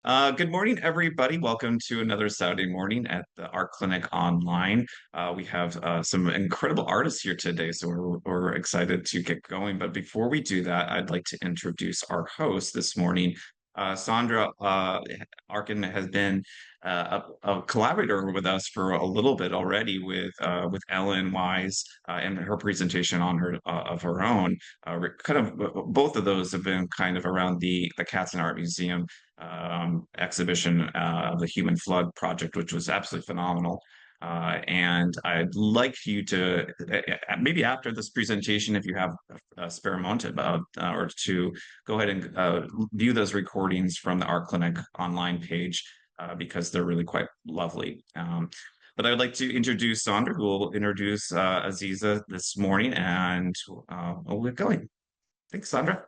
Good morning, everybody. Welcome to another Saturday morning at the Art Clinic Online. We have some incredible artists here today, so we're excited to get going. But before we do that, I'd like to introduce our host this morning. Sondra Arkin has been a collaborator with us for a little bit already with Ellen Wise and her presentation on her of her own. Kind of both of those have been kind of around the Cats and Art Museum exhibition of the Human Flood project, which was absolutely phenomenal. And I'd like you to maybe after this presentation, if you have a spare moment or to go ahead and view those recordings from the Art Clinic online page because they're really quite lovely. But I'd like to introduce Sondra, who will introduce Aziza this morning, and we'll get going. Thanks, Sondra.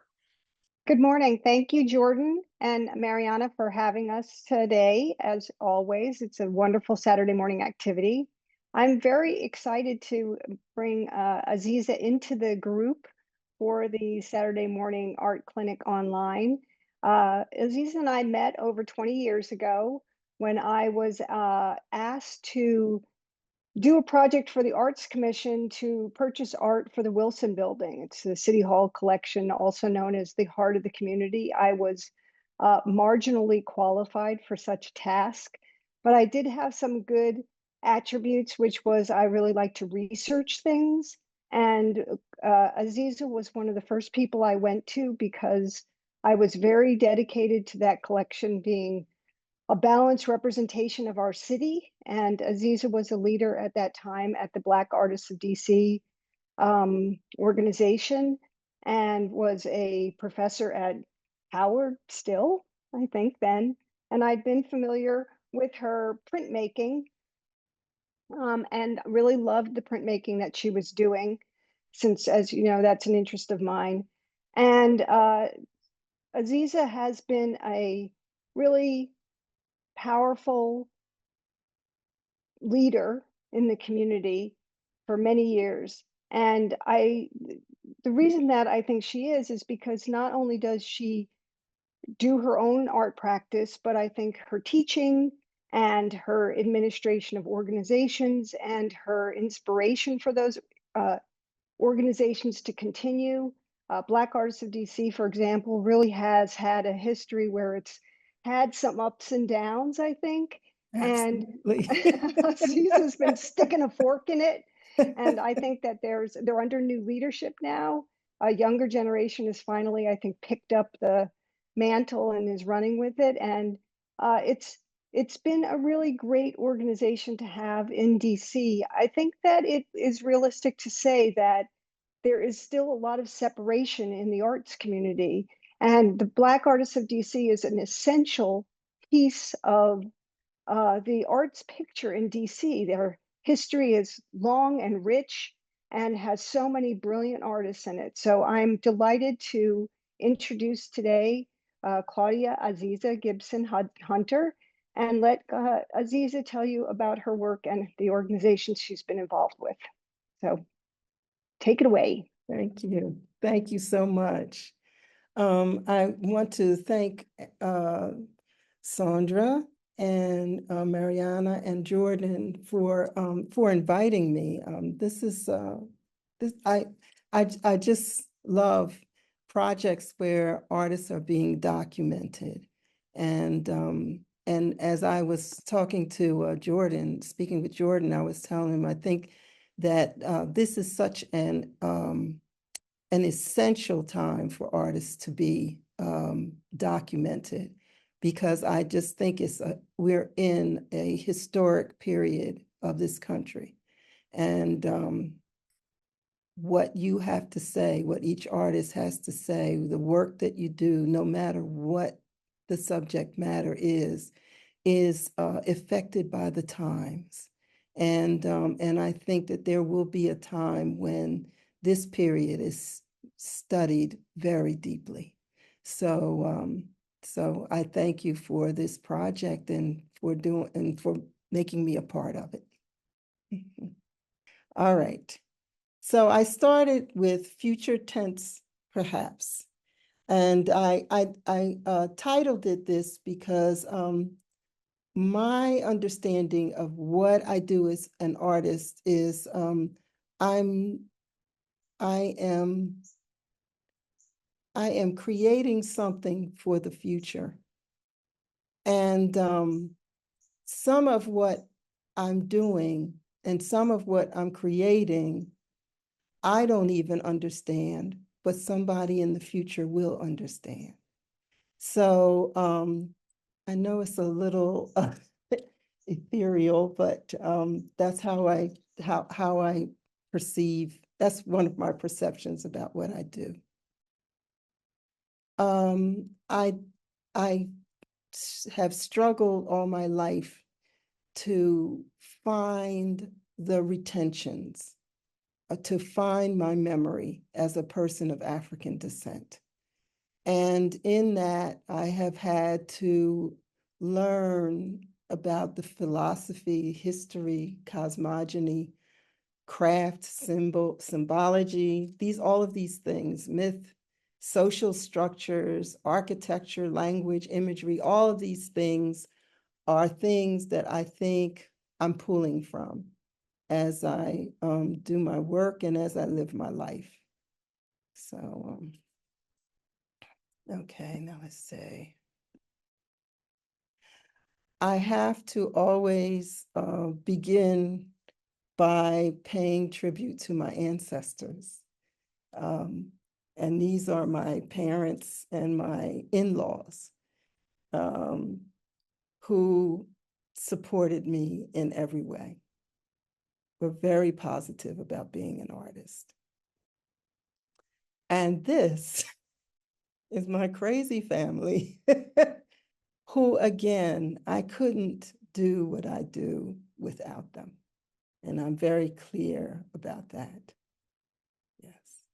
Good morning. Thank you, Jordan and Mariana, for having us today. As always, it's a wonderful Saturday morning activity. I'm very excited to bring Aziza into the group for the Saturday morning art clinic online. Aziza and I met over 20 years ago when I was asked to do a project for the Arts Commission to purchase art for the Wilson Building. It's the City Hall collection, also known as the heart of the community. I was marginally qualified for such a task, but I did have some good attributes, which was I really like to research things. And Aziza was one of the first people I went to because I was very dedicated to that collection being a balanced representation of our city. And Aziza was a leader at that time at the Black Artists of DC organization and was a professor at Howard still, I think then. And I'd been familiar with her printmaking and really loved the printmaking that she was doing since, as you know, that's an interest of mine. And Aziza has been a really powerful leader in the community for many years. And the reason that I think she is because not only does she do her own art practice, but I think her teaching and her administration of organizations and her inspiration for those organizations to continue. Black Artists of DC, for example, really has had a history where it's had some ups and downs, I think. Absolutely. And Aziza's been sticking a fork in it. And I think that they're under new leadership now. A younger generation has finally, I think, picked up the mantle and is running with it. And it's been a really great organization to have in DC. I think that it is realistic to say that there is still a lot of separation in the arts community. And the Black Artists of DC is an essential piece of the arts picture in DC. Their history is long and rich and has so many brilliant artists in it. So I'm delighted to introduce today Claudia Aziza Gibson-Hunter and let Aziza tell you about her work and the organizations she's been involved with. So take it away. Thank you. Thank you so much. I want to thank Sondra and Mariana and Jordan for inviting me. I just love projects where artists are being documented. And as I was talking to Jordan, speaking with Jordan, I was telling him I think that this is such an essential time for artists to be documented, because I just think we're in a historic period of this country. And what you have to say, what each artist has to say, the work that you do, no matter what the subject matter is affected by the times. And I think that there will be a time when this period is studied very deeply. So I thank you for this project and for making me a part of it. All right. So I started with future tense, perhaps. And I titled it this because my understanding of what I do as an artist is I'm I am I am creating something for the future. And some of what I'm doing and some of what I'm creating, I don't even understand, but somebody in the future will understand. So I know it's a little ethereal, but that's how I perceive. That's one of my perceptions about what I do. I have struggled all my life to find the retentions, to find my memory as a person of African descent. And in that, I have had to learn about the philosophy, history, cosmogony, craft, symbology, all of these things, myth, social structures, architecture, language, imagery, all of these things are things that I think I'm pulling from as I do my work and as I live my life. So, okay, now let's see. I have to always begin by paying tribute to my ancestors. And these are my parents and my in-laws who supported me in every way. Were very positive about being an artist. And this is my crazy family, who, again, I couldn't do what I do without them. And I'm very clear about that. Yes.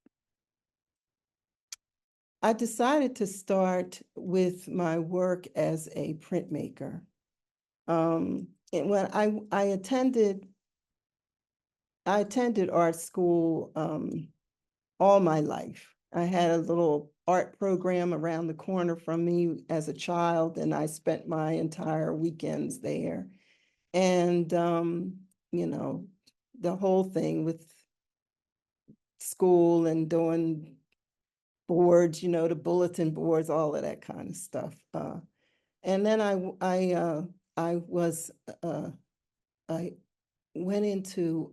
I decided to start with my work as a printmaker. And when I attended art school all my life. I had a little art program around the corner from me as a child, and I spent my entire weekends there. And, you know, the whole thing with school and doing boards, the bulletin boards, all of that kind of stuff. And then I went into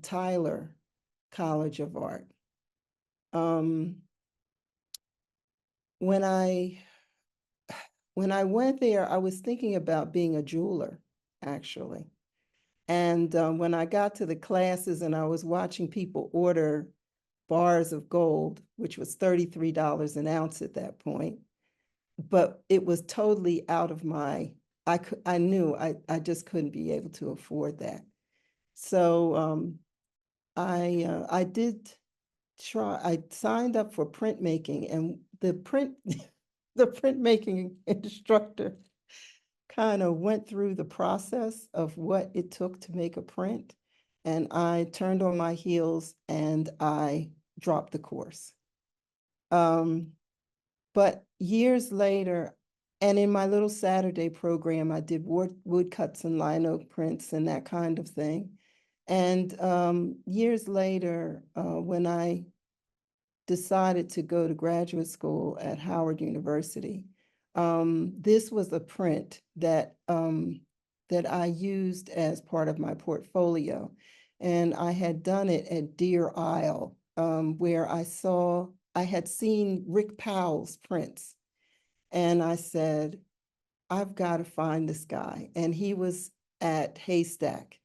Tyler College of Art. When I went there, I was thinking about being a jeweler, actually. And when I got to the classes and I was watching people order bars of gold, which was $33 an ounce at that point, but it was totally out of I knew I just couldn't be able to afford that. So I did try, I signed up for printmaking, and the printmaking instructor kind of went through the process of what it took to make a print. And I turned on my heels and I dropped the course. But years later, and in my little Saturday program, I did woodcuts and lino prints and that kind of thing. And years later, when I decided to go to graduate school at Howard University, this was a print that I used as part of my portfolio. And I had done it at Deer Isle, where I had seen Rick Powell's prints. And I said, I've got to find this guy. And he was at Haystack.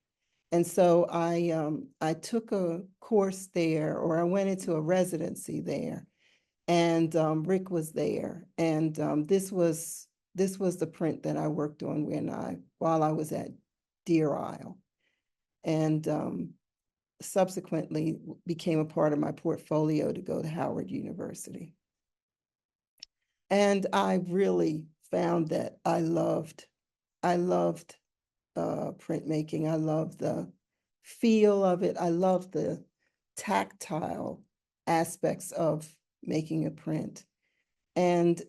And so I took a course there, or I went into a residency there, and Rick was there. And this was the print that I worked on while I was at Deer Isle, and subsequently became a part of my portfolio to go to Howard University. And I really found that I loved printmaking. I love the feel of it. I love the tactile aspects of making a print. And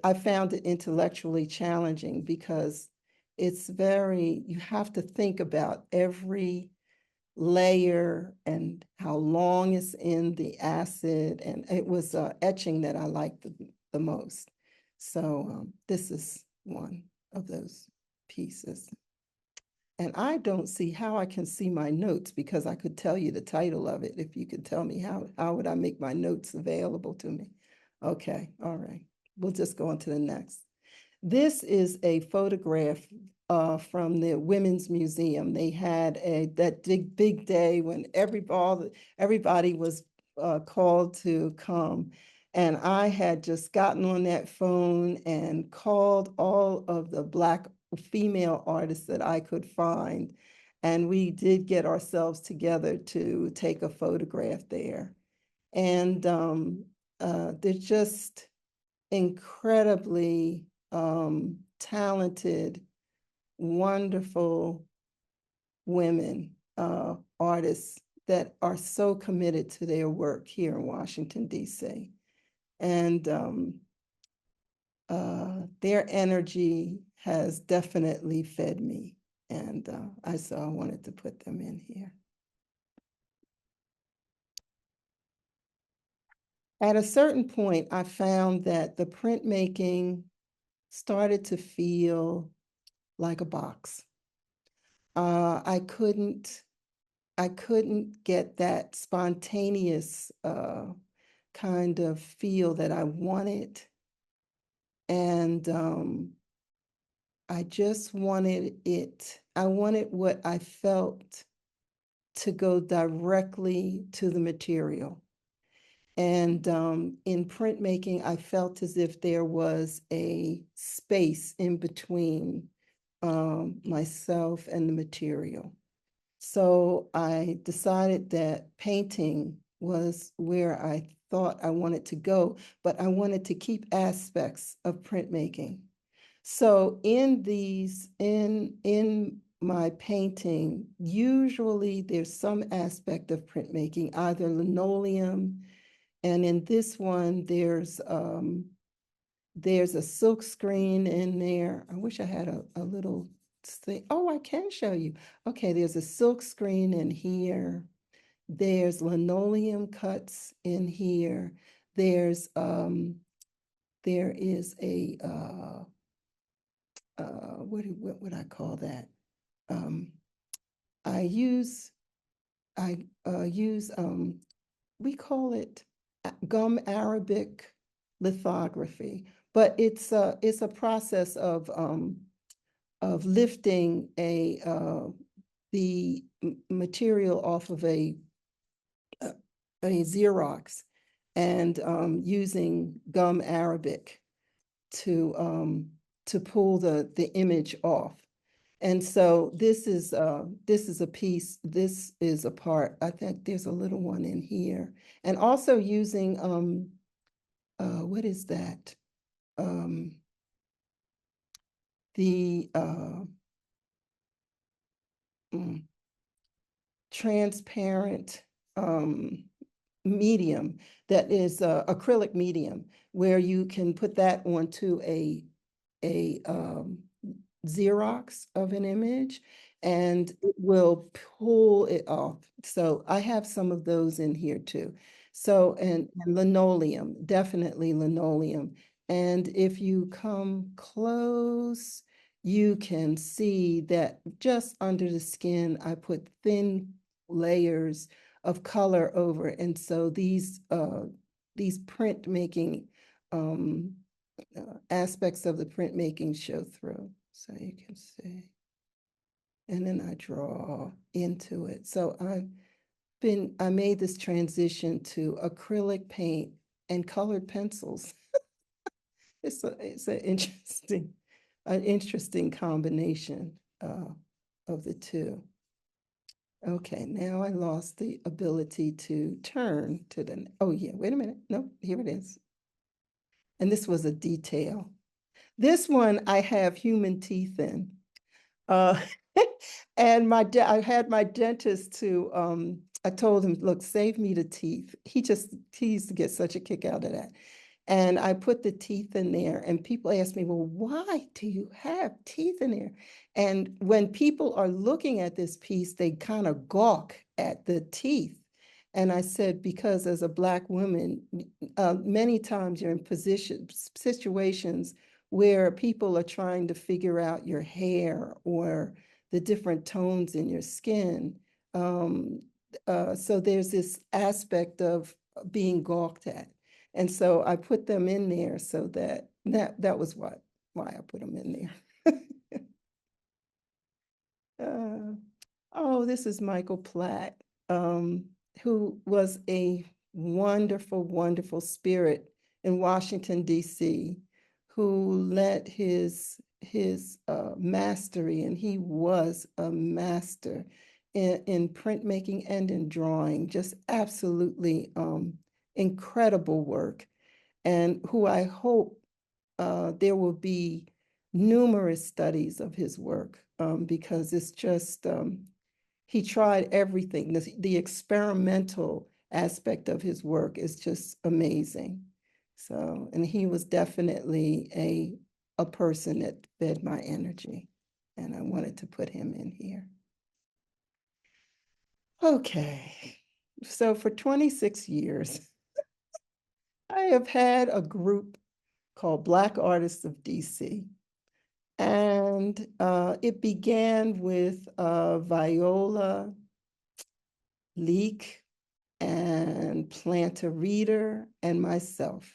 I found it intellectually challenging because you have to think about every layer and how long it's in the acid. And it was etching that I liked the most. So this is one of those pieces. And I don't see how I can see my notes, because I could tell you the title of it if you could tell me how would I make my notes available to me. Okay, all right. We'll just go on to the next. This is a photograph from the Women's Museum. They had that big day when everybody was called to come. And I had just gotten on that phone and called all of the Black female artists that I could find. And we did get ourselves together to take a photograph there. And they're just incredibly talented, wonderful women, artists that are so committed to their work here in Washington, D.C. And their energy has definitely fed me. And I wanted to put them in here. At a certain point, I found that the printmaking started to feel like a box. I couldn't get that spontaneous kind of feel that I wanted. And I just wanted I wanted what I felt to go directly to the material. And in printmaking, I felt as if there was a space in between myself and the material. So I decided that painting was where I thought I wanted to go, but I wanted to keep aspects of printmaking. So in my painting, usually there's some aspect of printmaking, either linoleum, and in this one, there's a silk screen in there. I wish I had a little thing. Oh, I can show you. Okay, there's a silk screen in here. There's linoleum cuts in here. There is a what would I call that? I use we call it gum Arabic lithography, but it's a process of lifting the material off of a Xerox and using gum Arabic to pull the image off. And so this is a piece, this is a part, I think there's a little one in here. And also using, what is that? The transparent medium that is acrylic medium, where you can put that onto a Xerox of an image and it will pull it off. So I have some of those in here too. So, and linoleum, definitely linoleum. And if you come close, you can see that just under the skin, I put thin layers of color over it. And so these printmaking aspects of the printmaking show through. So you can see. And then I draw into it. So I made this transition to acrylic paint and colored pencils. It's an interesting combination of the two. Okay, now I lost the ability to turn to the, oh yeah, wait a minute. No, here it is. And this was a detail. This one I have human teeth in. And I had my dentist to, I told him, look, save me the teeth. He used to get such a kick out of that. And I put the teeth in there, and people ask me, well, why do you have teeth in there? And when people are looking at this piece, they kind of gawk at the teeth. And I said, because as a Black woman, many times you're in situations where people are trying to figure out your hair or the different tones in your skin. So there's this aspect of being gawked at. And so I put them in there so that was why I put them in there. Oh, this is Michael Platt, who was a wonderful, wonderful spirit in Washington, D.C., who let his mastery, and he was a master in printmaking and in drawing, just absolutely incredible work, and who I hope there will be numerous studies of his work because it's just, he tried everything. The experimental aspect of his work is just amazing. So, and he was definitely a person that fed my energy, and I wanted to put him in here. Okay, so for 26 years, I have had a group called Black Artists of DC. And it began with Viola Leak and Planta Reader and myself.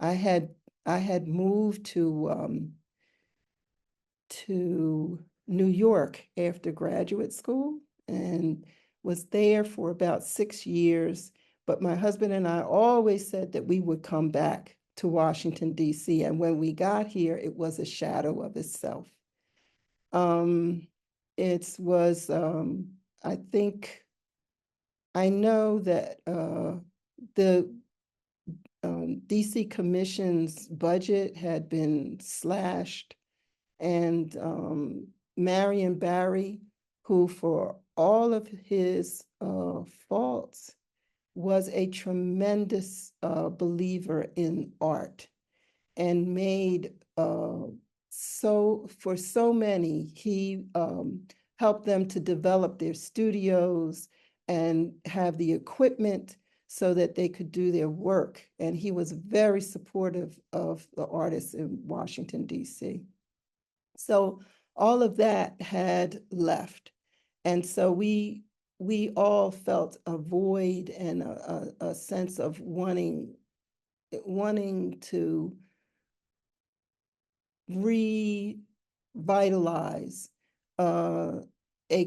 I had moved to New York after graduate school and was there for about 6 years. But my husband and I always said that we would come back to Washington, D.C. And when we got here, it was a shadow of itself. It was, I think, I know that the DC Commission's budget had been slashed, and Marion Barry, who for all of his faults, was a tremendous believer in art and made for so many, he helped them to develop their studios and have the equipment so that they could do their work. And he was very supportive of the artists in Washington, D.C. So all of that had left. And so we all felt a void and a sense of wanting to revitalize a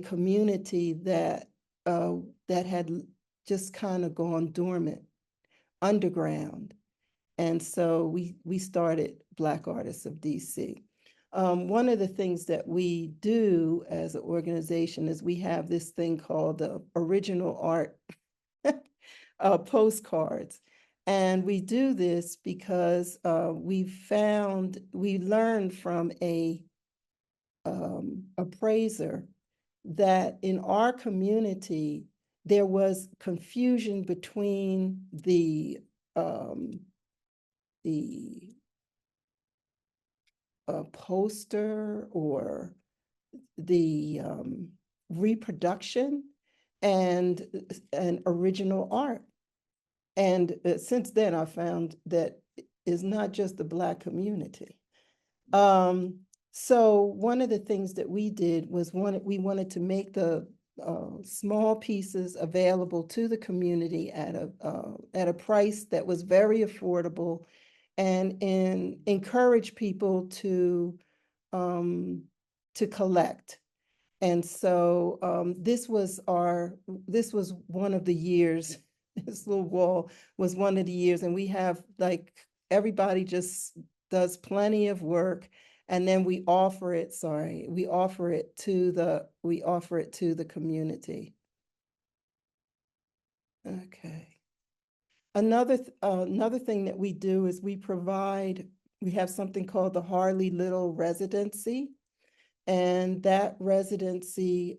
community that had just kind of gone dormant, underground. And so we started Black Artists of DC. One of the things that we do as an organization is we have this thing called the original art postcards. And we do this because we learned from a appraiser that in our community, there was confusion between the poster or the reproduction and original art. And since then, I found that it's not just the Black community. So one of the things that we did was we wanted to make the small pieces available to the community at a price that was very affordable, and encourage people to collect. And so this was one of the years. This little wall was one of the years, and we have like everybody just does plenty of work, and then we offer it to the community. Okay. Another thing that we do is we have something called the Harley Little Residency, and that residency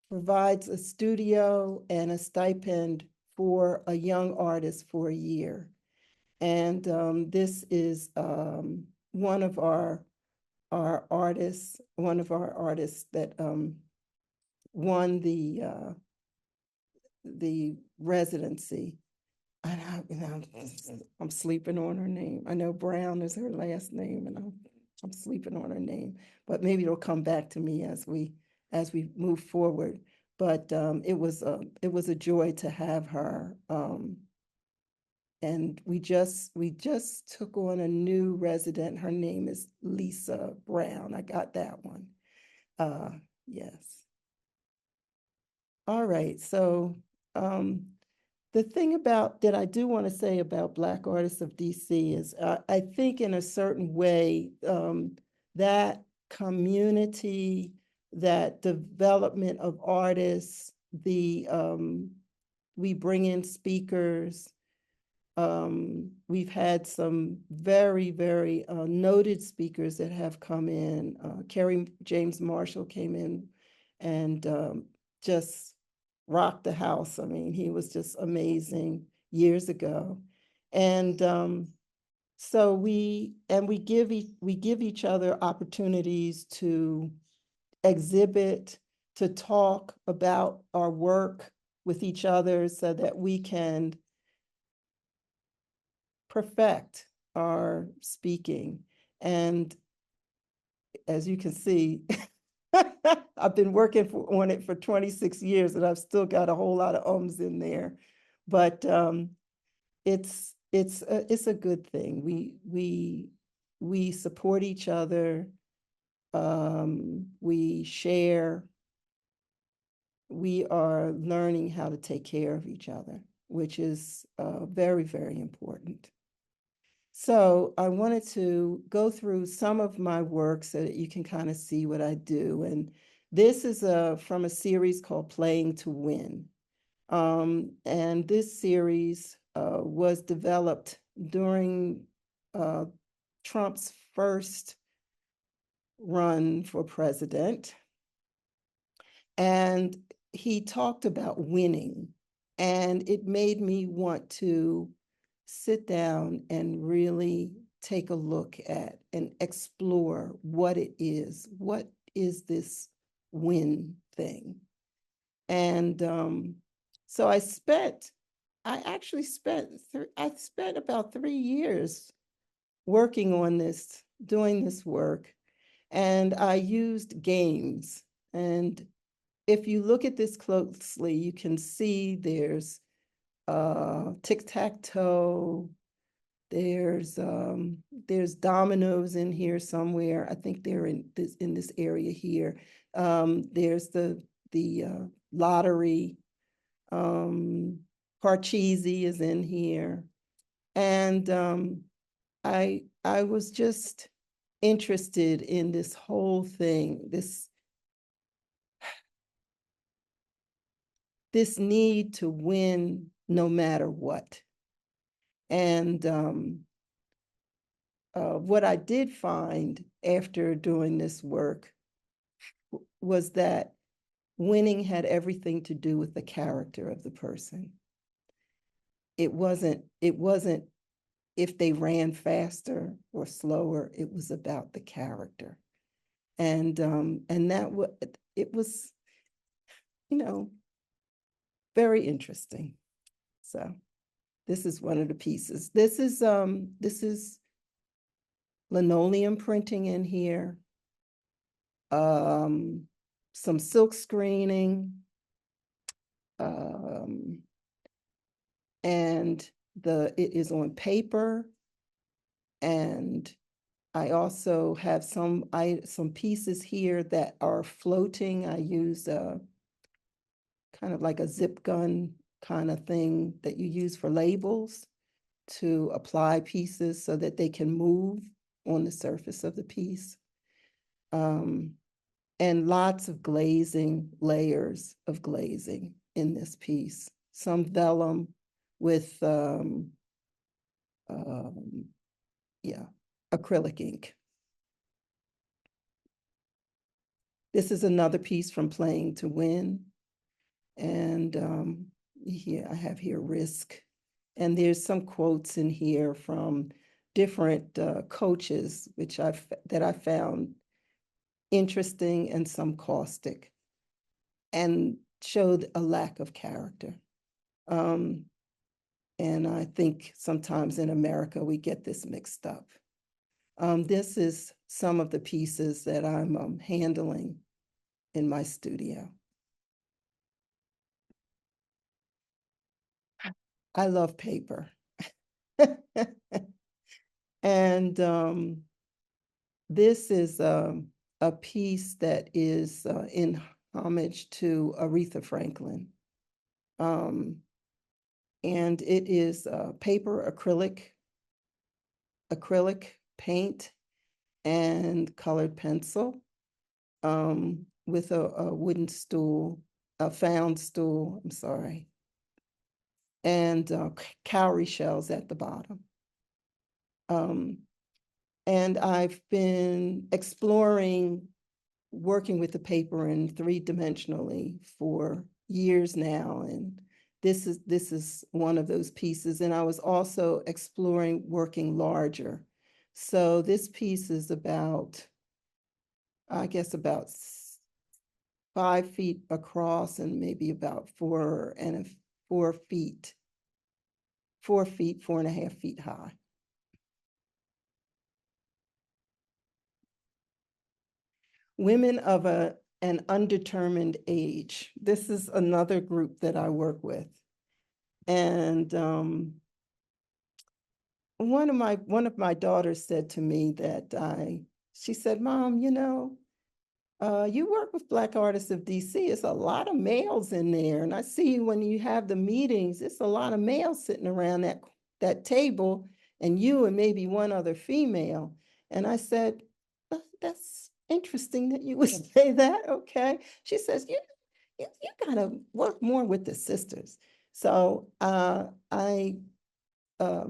provides a studio and a stipend for a young artist for a year. And this is one of our artists, that won the residency. And I'm sleeping on her name. I know Brown is her last name, and I'm sleeping on her name. But maybe it'll come back to me as we move forward. But it was a joy to have her. And we just took on a new resident. Her name is Lisa Brown. I got that one. Yes. All right. So the thing that I do want to say about Black Artists of DC is I think in a certain way that community, that development of artists, we bring in speakers. We've had some very, very noted speakers that have come in. Kerry James Marshall came in and just rocked the house. I mean, he was just amazing years ago. And so we give each other opportunities to exhibit, to talk about our work with each other so that we can perfect our speaking. And as you can see, I've been working on it for 26 years, and I've still got a whole lot of ums in there. But it's a good thing. We support each other. We share. We are learning how to take care of each other, which is very, very important. So I wanted to go through some of my work so that you can kind of see what I do. And this is from a series called Playing to Win. And this series was developed during Trump's first run for president. And he talked about winning. And it made me want to sit down and really take a look at and explore what it is. What is this win thing? And so I spent about 3 years working on this, doing this work, and I used games. And if you look at this closely, you can see there's tic-tac-toe, there's dominoes in here somewhere. I think they're in this area here. There's the lottery. Parcheesi is in here. And I was just interested in this whole thing, this need to win no matter what. And what I did find after doing this work was that winning had everything to do with the character of the person. It wasn't if they ran faster or slower, it was about the character. And it was, very interesting. So this is one of the pieces. This is linoleum printing in here. Some silk screening. And it is on paper. And I also have some pieces here that are floating. I use kind of like a zip gun kind of thing that you use for labels to apply pieces so that they can move on the surface of the piece. And lots of glazing, layers of glazing in this piece. Some vellum with, acrylic ink. This is another piece from Playing to Win. And here I have here Risk. And there's some quotes in here from different coaches, that I found interesting and some caustic, and showed a lack of character. And I think sometimes in America, we get this mixed up. This is some of the pieces that I'm handling in my studio. I love paper. And this is a piece that is in homage to Aretha Franklin. And it is paper, acrylic paint, and colored pencil, with a wooden stool, a found stool, I'm sorry, and cowrie shells at the bottom. And I've been exploring working with the paper in three-dimensionally for years now, and this is one of those pieces. And I was also exploring working larger. So this piece is about, I guess, about 5 feet across and maybe about 4 feet, 4.5 feet high. Women of an undetermined age. This is another group that I work with. And one of my daughters said to me that she said, "Mom, you know, you work with Black Artists of DC. It's a lot of males in there. And I see when you have the meetings, it's a lot of males sitting around that table, and you and maybe one other female." And I said, "That's interesting that you would say that." Okay. She says, you gotta work more with the sisters. So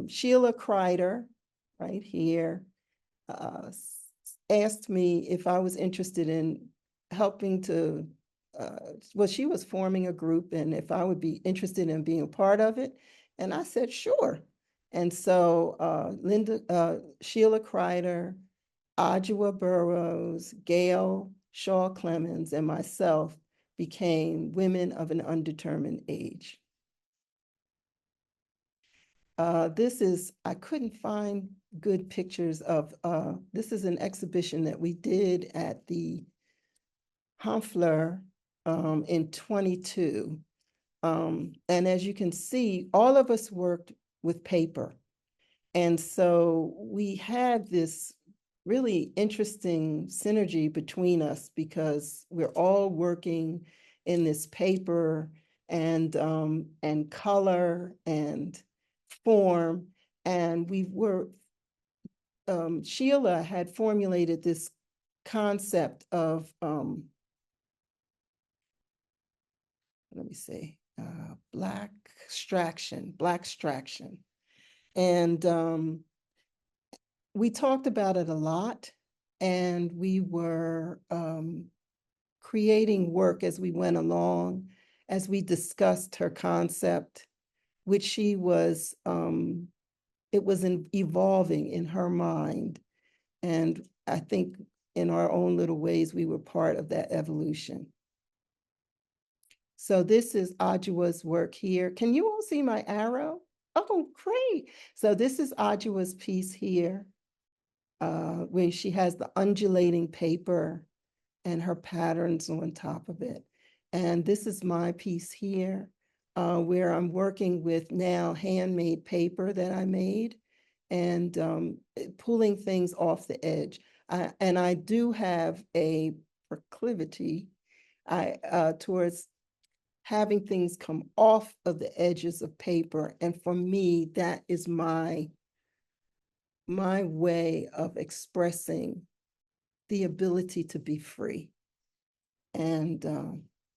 Sheila Kreider, right here, asked me if I was interested in helping to, well, she was forming a group, and if I would be interested in being a part of it. And I said, sure. And so Sheila Kreider, Adjoa Burrows, Gail Shaw Clemens, and myself became Women of an Undetermined Age. I couldn't find good pictures of, this is an exhibition that we did at the Honfleur in 22. And as you can see, all of us worked with paper. And so we had this really interesting synergy between us because we're all working in this paper and color and form. And Sheila had formulated this concept of, let me see, black extraction. And we talked about it a lot, and we were creating work as we went along, as we discussed her concept, which she was, it was evolving in her mind. And I think in our own little ways, we were part of that evolution. So this is Adjoa's work here. Can you all see my arrow? Oh, great. So this is Adjoa's piece here, where she has the undulating paper and her patterns on top of it. And this is my piece here, where I'm working with now handmade paper that I made and pulling things off the edge. And I do have a proclivity towards having things come off of the edges of paper. And for me, that is my way of expressing the ability to be free. And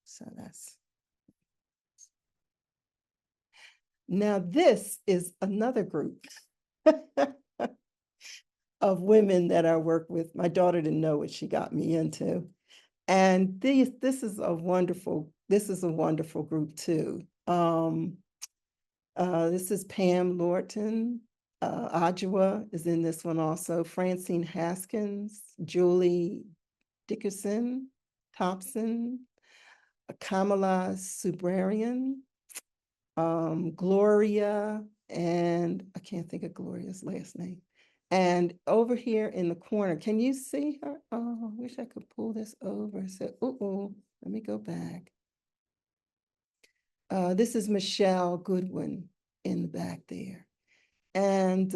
so that's. Now this is another group of women that I work with. My daughter didn't know what she got me into. And this is a wonderful group too. This is Pam Lorton. Adjoa is in this one also. Francine Haskins, Julie Dickerson, Thompson, Kamala Subrarian, Gloria, and I can't think of Gloria's last name. And over here in the corner, can you see her? Oh, I wish I could pull this over. So, let me go back. This is Michelle Goodwin in the back there. And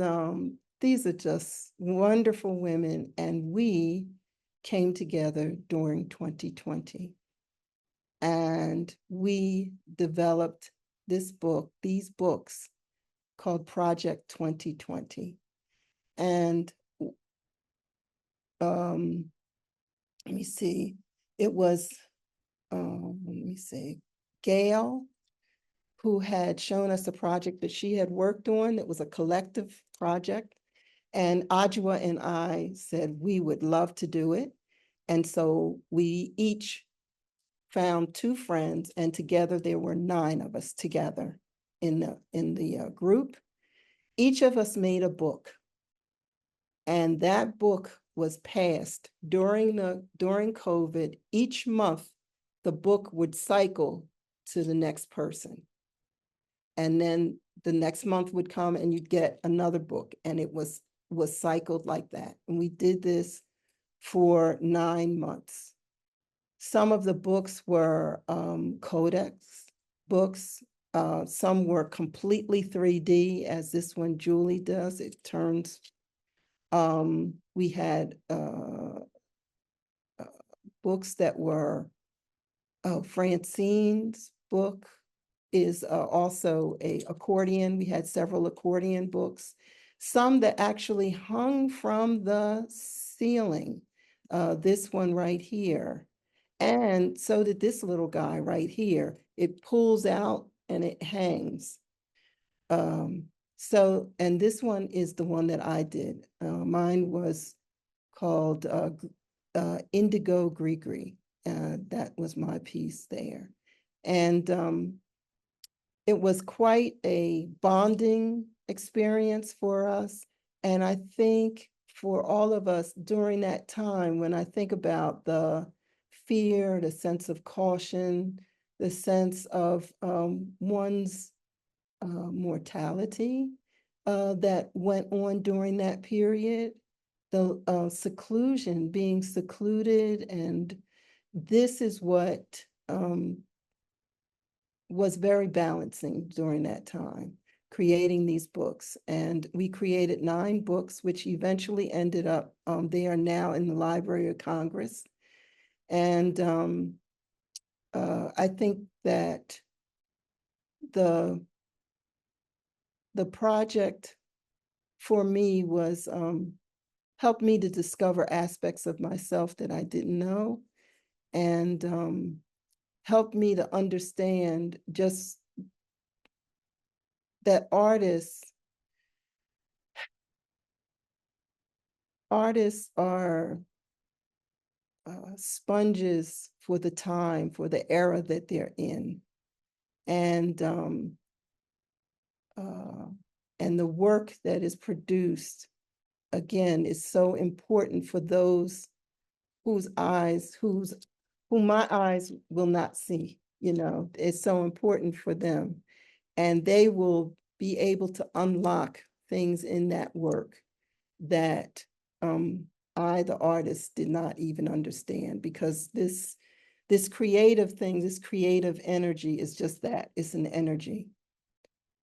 these are just wonderful women. And we came together during 2020. And we developed these books called Project 2020. And let me see, it was, Gail, who had shown us a project that she had worked on that was a collective project. And Adjoa and I said we would love to do it. And so we each found 2 friends, and together there were 9 of us together in the group. Each of us made a book, and that book was passed during COVID. Each month, the book would cycle to the next person. And then the next month would come and you'd get another book, and it was cycled like that. And we did this for 9 months. Some of the books were codex books. Some were completely 3D, as this one Julie does. It turns. We had books that were, Francine's book is also a accordion. We had several accordion books, some that actually hung from the ceiling. This one right here. And so did this little guy right here. It pulls out and it hangs. And this one is the one that I did. Mine was called Indigo Grigri. That was my piece there. And it was quite a bonding experience for us. And I think for all of us during that time, when I think about the fear, the sense of caution, the sense of one's mortality that went on during that period, the seclusion, being secluded, and this is what was very balancing during that time, creating these books. And we created 9 books, which eventually ended up, they are now in the Library of Congress. And I think that the project for me was helped me to discover aspects of myself that I didn't know, and helped me to understand just that artists are sponges for the time, for the era that they're in. And the work that is produced, again, is so important for those whom my eyes will not see. It's so important for them. And they will be able to unlock things in that work that I, the artist, did not even understand, because this creative thing, this creative energy is just that. It's an energy,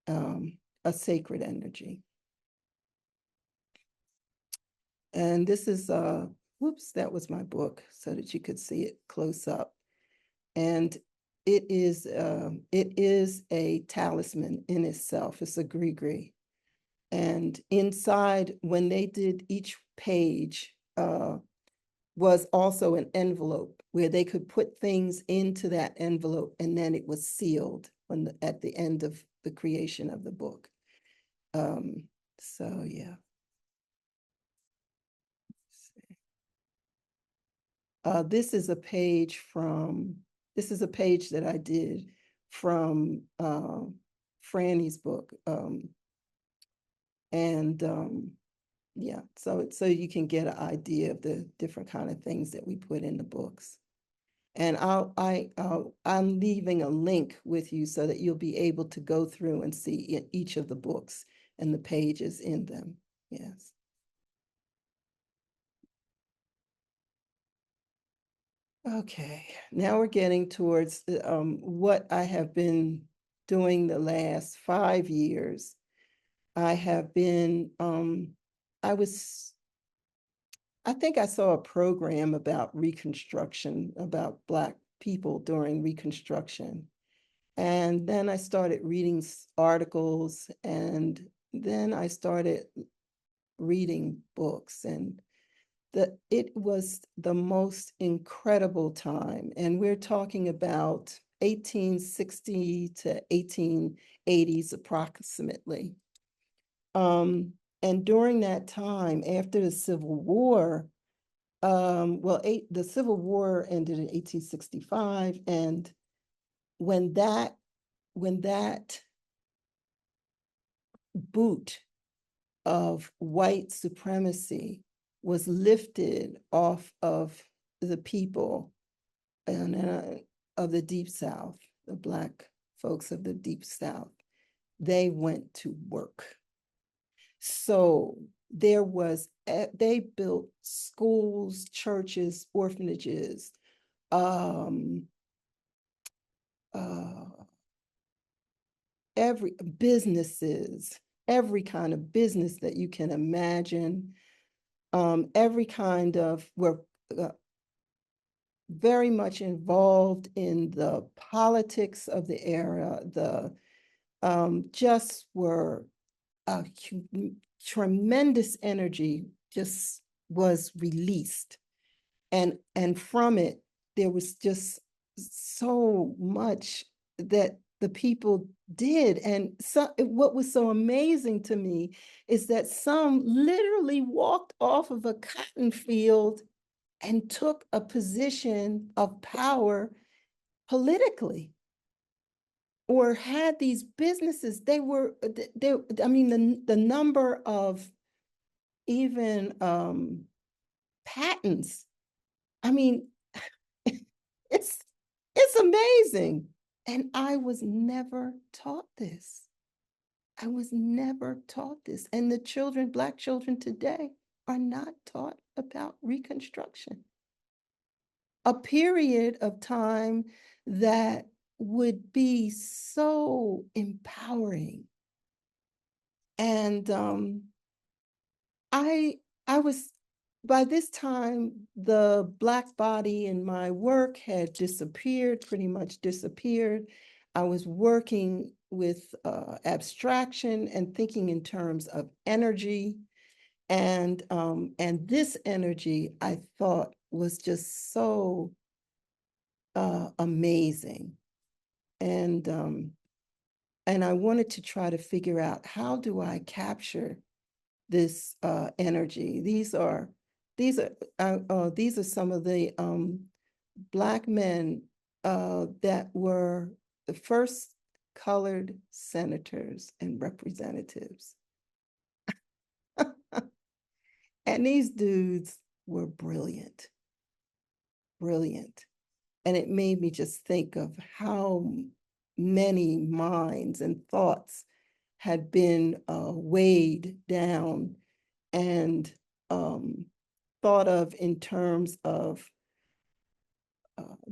a sacred energy. And this is, whoops, that was my book so that you could see it close up. And it is a talisman in itself. It's a grigri. And inside, when they did each page, was also an envelope where they could put things into that envelope, and then it was sealed at the end of the creation of the book. So yeah. This is a page that I did from Franny's book. Yeah, so you can get an idea of the different kind of things that we put in the books. And I'm leaving a link with you so that you'll be able to go through and see each of the books and the pages in them. Yes. Okay, now we're getting towards what I have been doing the last 5 years. I have been, I think I saw a program about Reconstruction, about Black people during Reconstruction. And then I started reading articles, and then I started reading books, and it was the most incredible time. And we're talking about 1860 to 1880s approximately. And during that time, after the Civil War, the Civil War ended in 1865, and when that boot of white supremacy was lifted off of the people and of the Deep South, the Black folks of the Deep South, they went to work. So they built schools, churches, orphanages, every businesses, every kind of business that you can imagine, every kind of, were very much involved in the politics of the era, just were tremendous energy just was released. And from it, there was just so much that the people did. And so what was so amazing to me is that some literally walked off of a cotton field and took a position of power politically, or had these businesses. I mean, the number of even patents, I mean, it's amazing. And I was never taught this. I was never taught this. And the children, Black children today, are not taught about Reconstruction. A period of time that would be so empowering. And I was, by this time, the Black body in my work had disappeared, pretty much disappeared. I was working with abstraction and thinking in terms of energy. And this energy, I thought, was just so amazing. And I wanted to try to figure out, how do I capture this energy? These are some of the Black men that were the first colored senators and representatives. And these dudes were brilliant, brilliant. And it made me just think of how many minds and thoughts had been weighed down and thought of in terms of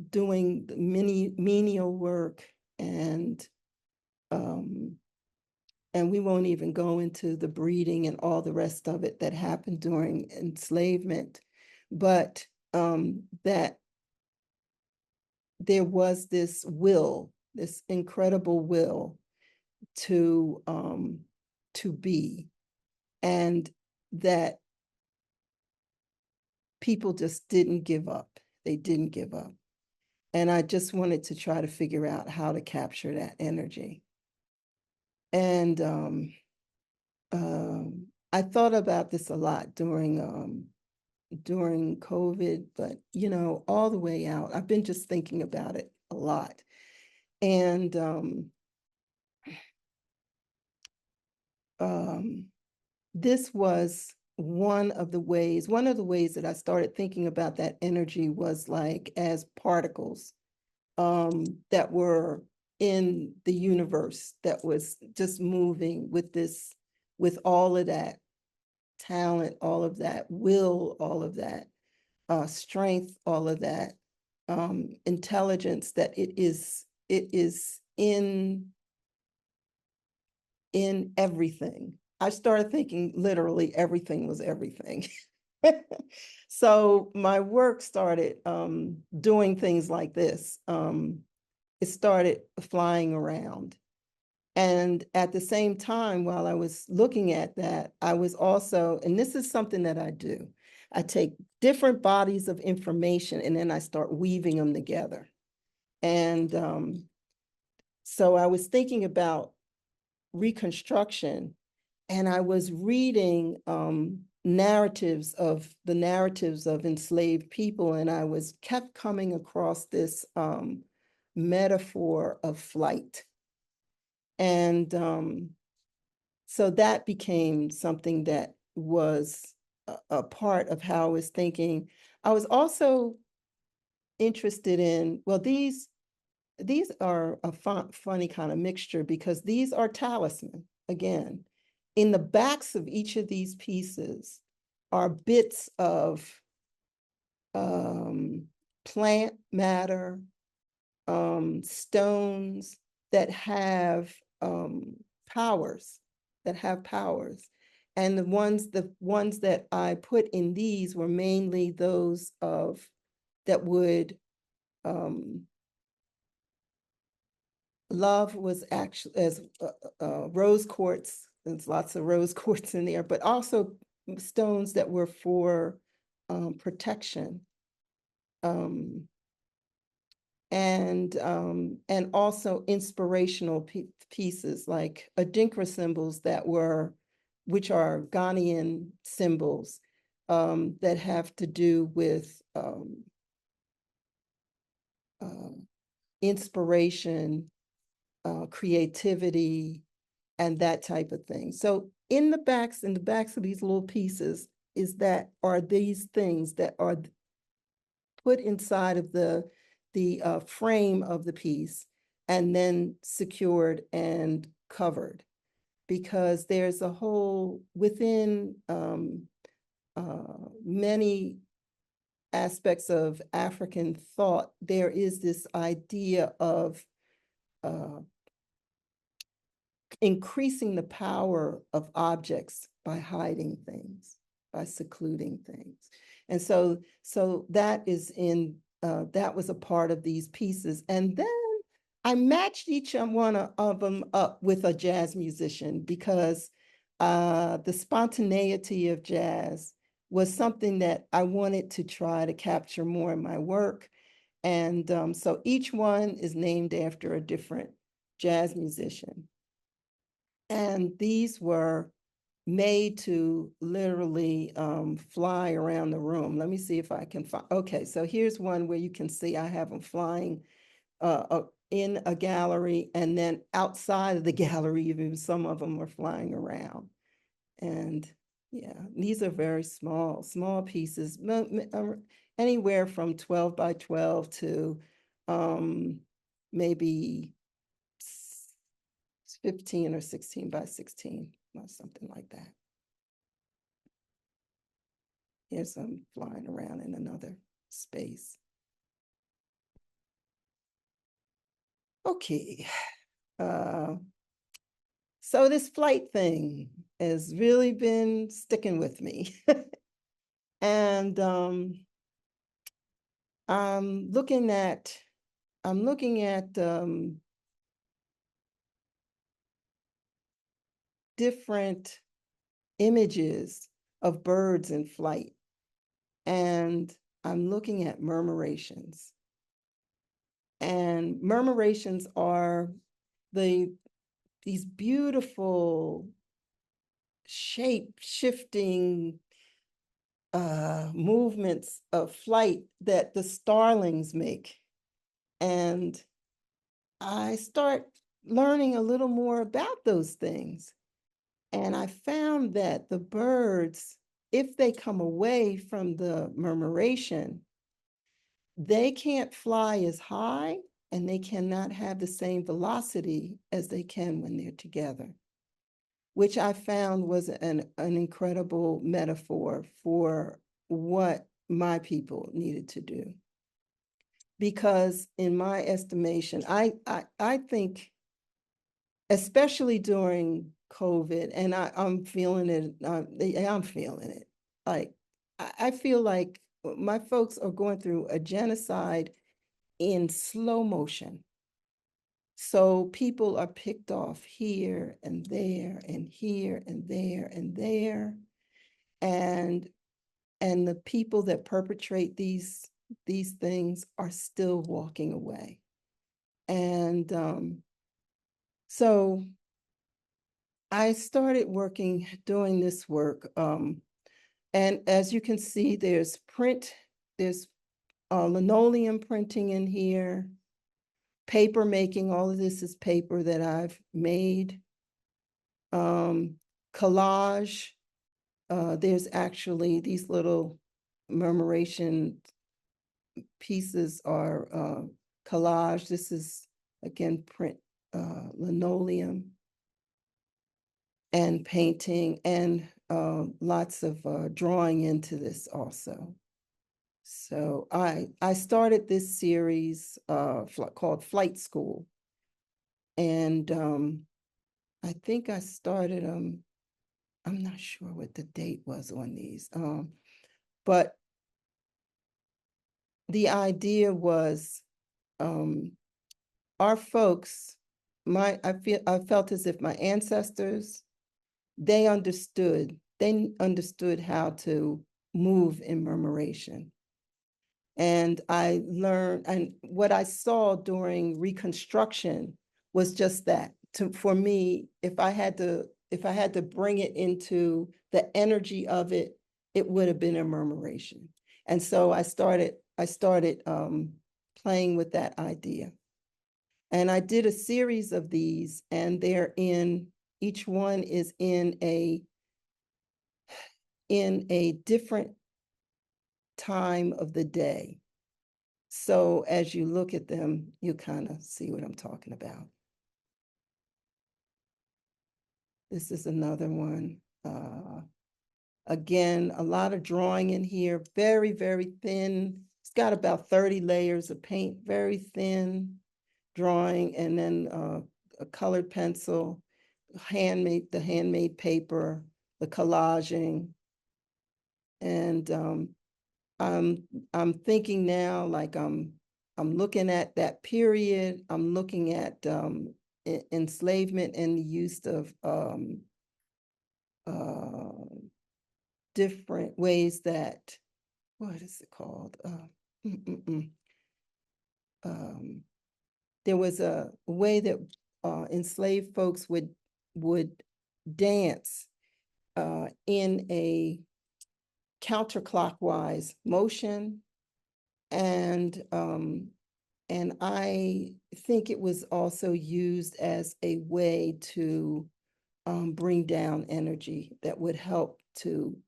doing the menial work, and we won't even go into the breeding and all the rest of it that happened during enslavement, but that there was this will, this incredible will to be, and that people just didn't give up. They didn't give up. And I just wanted to try to figure out how to capture that energy. And I thought about this a lot during COVID, but all the way out, I've been just thinking about it a lot. And this was one of the ways that I started thinking about that energy was like as particles that were in the universe that was just moving with all of that talent, all of that will, all of that strength, all of that intelligence, that it is in everything. I started thinking literally everything was everything. So my work started doing things like this. It started flying around. And at the same time, while I was looking at that, I was also, and this is something that I do, I take different bodies of information and then I start weaving them together. And so I was thinking about Reconstruction, and I was reading narratives of enslaved people, and I kept coming across this metaphor of flight. And so that became something that was a part of how I was thinking. I was also interested in, well, these are a funny kind of mixture, because these are talisman. Again, in the backs of each of these pieces are bits of plant matter, stones that have powers, And the ones that I put in these were mainly those that would, love was actually as rose quartz. There's lots of rose quartz in there, but also stones that were for protection, and also inspirational pieces like Adinkra symbols which are Ghanaian symbols that have to do with inspiration, creativity, and that type of thing. So in the backs of these little pieces are these things that are put inside of the frame of the piece and then secured and covered, because there's a whole, within many aspects of African thought, there is this idea of increasing the power of objects by hiding things, by secluding things. And so that was a part of these pieces. And then I matched each one of them up with a jazz musician, because the spontaneity of jazz was something that I wanted to try to capture more in my work. And so each one is named after a different jazz musician. And these were made to literally fly around the room. Let me see if I can find. Okay, so here's one where you can see I have them flying in a gallery, and then outside of the gallery, even some of them were flying around. And yeah, these are very small pieces, anywhere from 12 by 12 to maybe 15 or 16 by 16, or something like that. Here's some flying around in another space. Okay. So this flight thing has really been sticking with me. And I'm looking at different images of birds in flight. And I'm looking at murmurations. And murmurations are these beautiful shape-shifting movements of flight that the starlings make. And I start learning a little more about those things. And I found that the birds, if they come away from the murmuration, they can't fly as high and they cannot have the same velocity as they can when they're together, which I found was an incredible metaphor for what my people needed to do. Because in my estimation, I think, especially during COVID, and I'm feeling it, I'm feeling it. Like, I feel like my folks are going through a genocide in slow motion. So people are picked off here and there and here and there and there. And the people that perpetrate these things are still walking away. And so I started doing this work. And as you can see, there's linoleum printing in here, paper making. All of this is paper that I've made. Collage. There's actually these little murmuration pieces are collage. This is, again, print, linoleum, and painting, and lots of drawing into this also. So I started this series called Flight School. And I think I started them, I'm not sure what the date was on these, but the idea was our folks, I felt as if my ancestors, they understood how to move in murmuration. And I learned, and what I saw during Reconstruction was just that. For me, if I had to bring it into the energy of it, it would have been a murmuration. And so I started playing with that idea. And I did a series of these, and each one is in a different time of the day. So as you look at them, you kind of see what I'm talking about. This is another one. Again, a lot of drawing in here, very, very thin. It's got about 30 layers of paint, very thin drawing, and then a colored pencil, the handmade paper, the collaging. And I'm thinking now, like I'm looking at that period. I'm looking at enslavement and the use of different ways that, what is it called? There was a way that enslaved folks would dance in a counterclockwise motion, and I think it was also used as a way to bring down energy that would help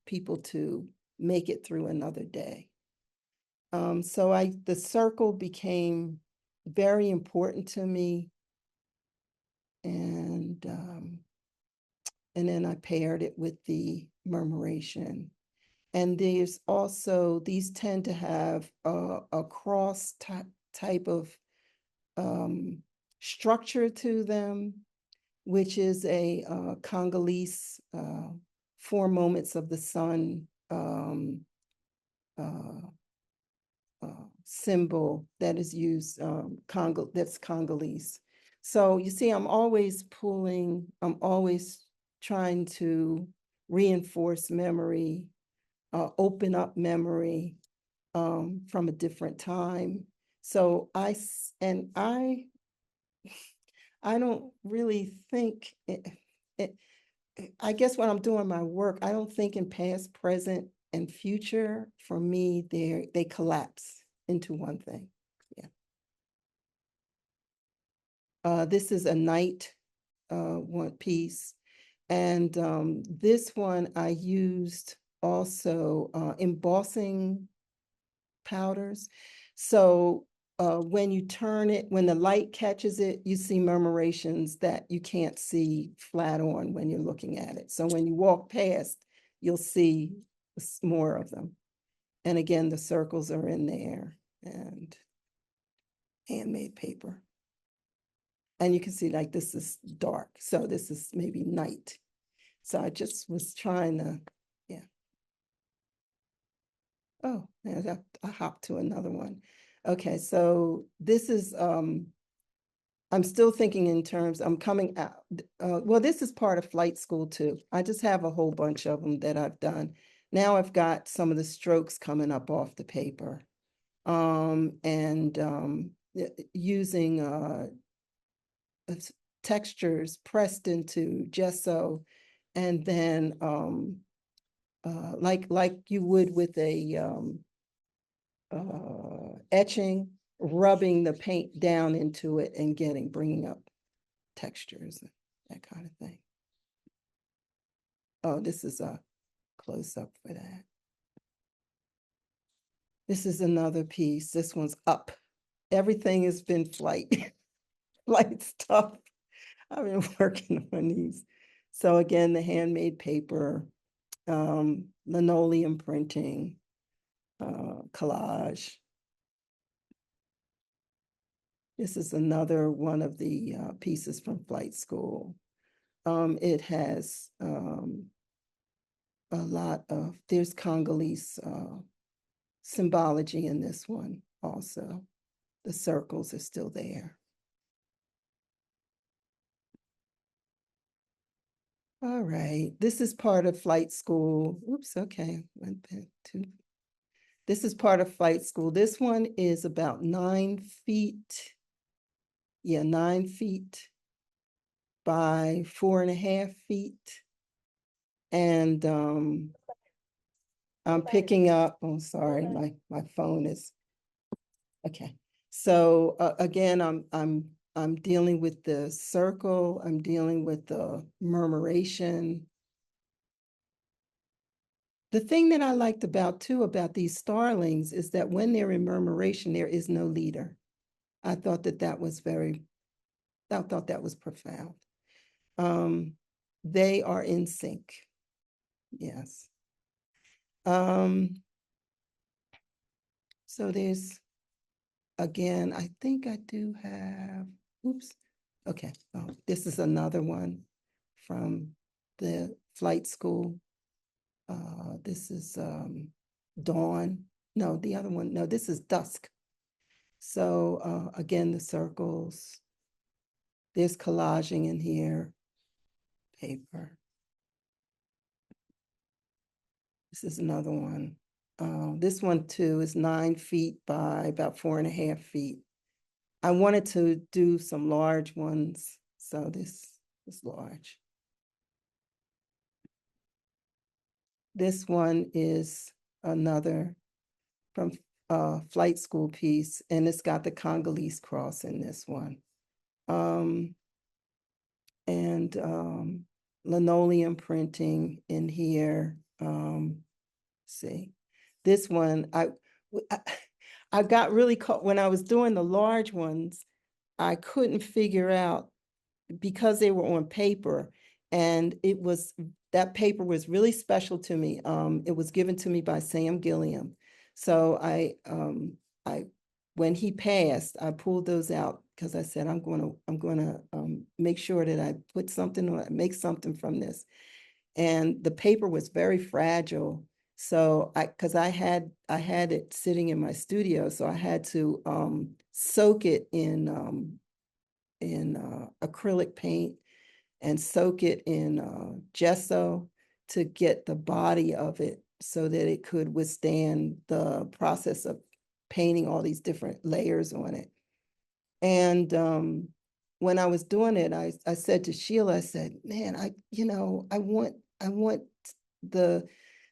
people to make it through another day. So the circle became very important to me, and then I paired it with the murmuration. And there's also, these tend to have a cross type of structure to them, which is a Congolese 4 moments of the sun symbol that is used, that's Congolese. So you see, I'm always trying to reinforce memory, open up memory from a different time. So I don't really think, I guess when I'm doing my work, I don't think in past, present, and future. For me, they collapse into one thing. Yeah. This is a night one piece. And this one I used also embossing powders. So when you turn it, when the light catches it, you see murmurations that you can't see flat on when you're looking at it. So when you walk past, you'll see more of them. And again, the circles are in there, and handmade paper. And you can see like this is dark. So this is maybe night. So I just was trying to, yeah. Oh, and I hopped to another one. Okay, so this is, I'm still thinking in terms, I'm coming out. Well, this is part of flight school too. I just have a whole bunch of them that I've done. Now I've got some of the strokes coming up off the paper. Using textures pressed into gesso, and then like you would with a etching, rubbing the paint down into it and bringing up textures, that kind of thing. Oh, this is a close-up for that. This is another piece. This one's up. Everything has been flight, flight stuff. I've been working on these. So again, the handmade paper, linoleum printing, collage. This is another one of the pieces from flight school. It has a lot of, there's Congolese symbology in this one also. The circles are still there. All right, this is part of flight school. Oops, okay, went back to. This is part of flight school. This one is about 9 feet. Yeah, 9 feet by 4.5 feet. And I'm picking up, oh, sorry, my phone is, okay. So again, I'm dealing with the circle, I'm dealing with the murmuration. The thing that I liked about these starlings is that when they're in murmuration, there is no leader. I thought that was profound. They are in sync. Yes. So there's, again, I think I do have, oops. Okay, oh, this is another one from the flight school. This is dawn. No, the other one, no, this is dusk. So again, the circles. There's collaging in here, paper. This is another one. This one too is 9 feet by about 4.5 feet. I wanted to do some large ones, so this is large. This one is another from flight school piece, and it's got the Congolese cross in this one. Linoleum printing in here. See, this one, I got really caught when I was doing the large ones. I couldn't figure out, because they were on paper, and that paper was really special to me. It was given to me by Sam Gilliam. So when he passed, I pulled those out because I said, I'm gonna make sure that I put something on, make something from this. And the paper was very fragile. So because I had it sitting in my studio, so I had to soak it in acrylic paint and soak it in gesso to get the body of it so that it could withstand the process of painting all these different layers on it. And when I was doing it, I said to Sheila, I said, man, I want the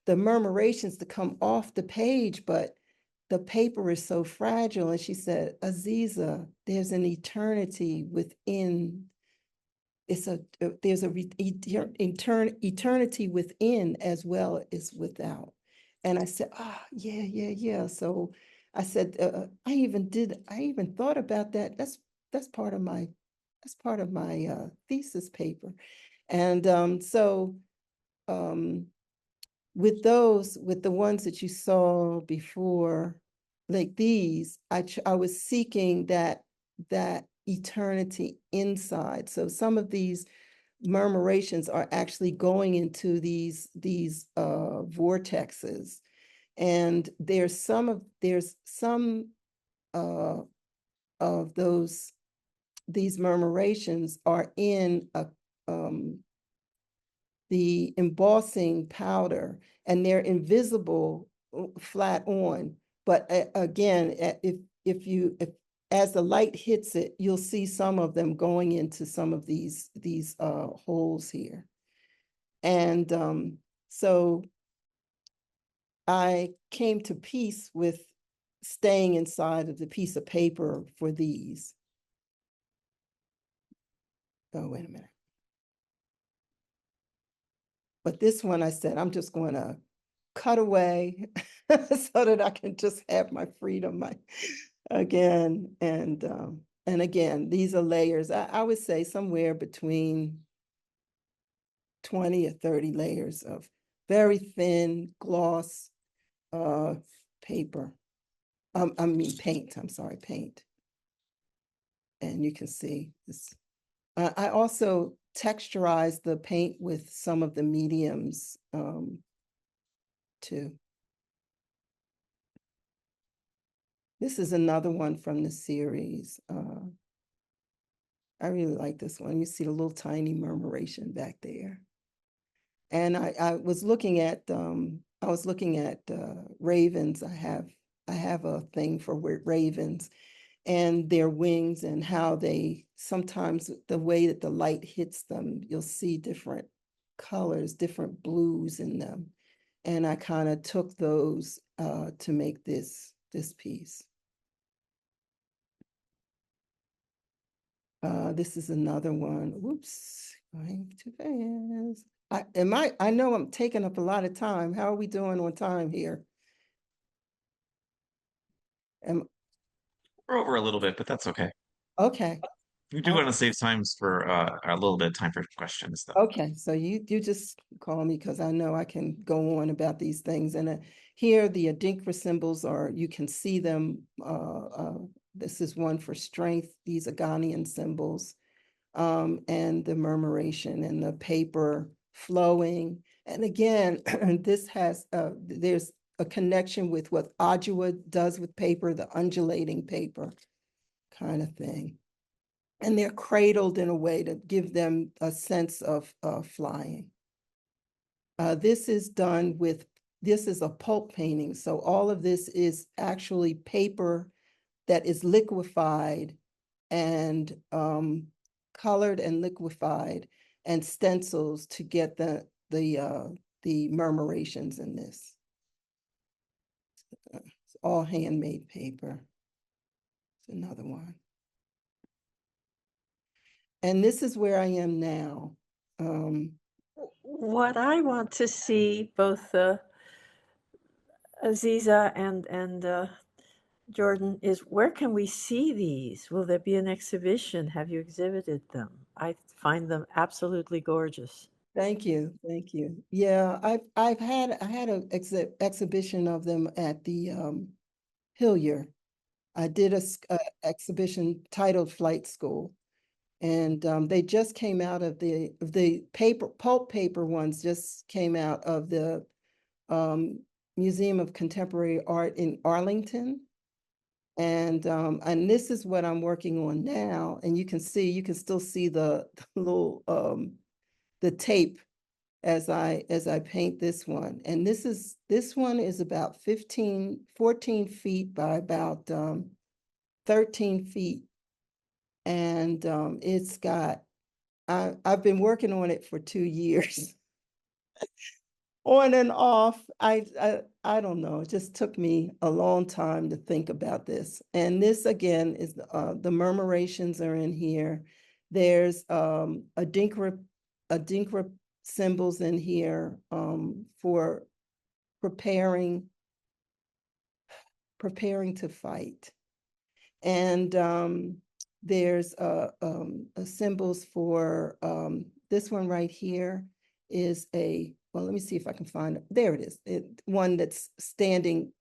murmurations to come off the page, but the paper is so fragile. And she said, Aziza, there's an eternity within there's a eternity within as well as without. And I said, yeah. So I said, I even thought about that. That's part of my thesis paper. And so with the ones that you saw before, like these, I was seeking that eternity inside. So some of these murmurations are actually going into these vortexes, and there's some of these murmurations are in the embossing powder, and they're invisible flat on. But again, if as the light hits it, you'll see some of them going into some of these holes here. And so I came to peace with staying inside of the piece of paper for these. Oh, wait a minute. But this one, I said, I'm just going to cut away so that I can just have my freedom again. And again, these are layers. I would say somewhere between 20 or 30 layers of very thin gloss paper. I mean paint. I'm sorry, paint. And you can see this. I also texturized the paint with some of the mediums too. This is another one from the series. I really like this one. You see the little tiny murmuration back there. And I was looking at ravens. I have a thing for ravens and their wings, and how they sometimes, the way that the light hits them, you'll see different colors, different blues in them. And I kind of took those to make this piece. This is another one. Whoops, going too fast. I know I'm taking up a lot of time. How are we doing on time here? We're over a little bit, but that's okay. Okay. We do want to save times for a little bit of time for questions, though. Okay, so you just call me, because I know I can go on about these things. And here the adinkra symbols are, you can see them. This is one for strength. These are Ghanaian symbols. And the murmuration and the paper flowing. And again, this has, there's a connection with what Ajwa does with paper, the undulating paper kind of thing. And they're cradled in a way to give them a sense of flying. This is done with, this is a pulp painting. So all of this is actually paper that is liquefied and colored and liquefied, and stencils to get the murmurations in this. It's all handmade paper. It's another one. And this is where I am now. What I want to see, both Aziza and Jordan, is where can we see these? Will there be an exhibition? Have you exhibited them? I find them absolutely gorgeous. Thank you, thank you. Yeah, I had an exhibition of them at the Hillier. I did a exhibition titled Flight School, and they just came out of the pulp paper ones just came out of the Museum of Contemporary Art in Arlington. And this is what I'm working on now. And you can still see the little the tape as I paint this one. And this one is about 14 feet by about 13 feet. And it's got, I've been working on it for 2 years. On and off. I don't know. It just took me a long time to think about this. And this again is the murmurations are in here. There's Adinkra symbols in here for preparing to fight. And there's symbols for this one right here is well, let me see if I can find it. There it is. One that's standing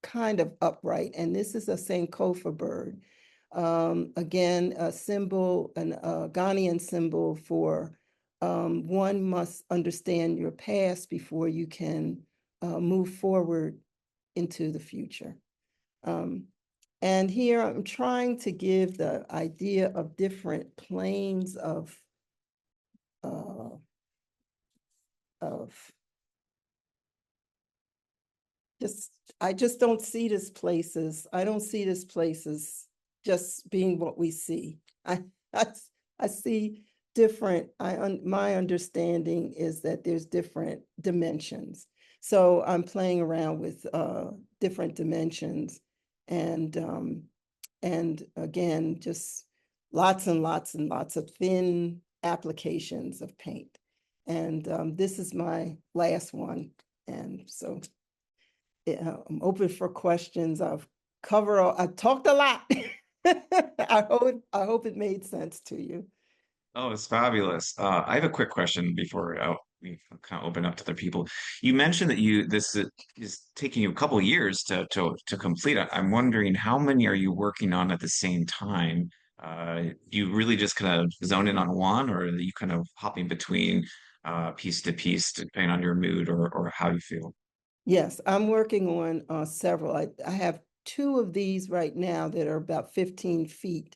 kind of upright. And this is a Sankofa bird. Again, a symbol, a Ghanaian symbol for one must understand your past before you can move forward into the future. And here I'm trying to give the idea of different planes of I just don't see this places. I don't see this places just being what we see. I see different, my understanding is that there's different dimensions. So I'm playing around with different dimensions and again, just lots and lots and lots of thin applications of paint. And this is my last one. And so I'm open for questions. I've talked a lot. I hope it made sense to you. Oh, it's fabulous. I have a quick question before we kind of open up to other people. You mentioned that this is taking you a couple of years to complete. I'm wondering how many are you working on at the same time? You really just kind of zone in on one, or are you kind of hopping between piece to piece depending on your mood or how you feel? Yes, I'm working on several. I have two of these right now that are about 15 feet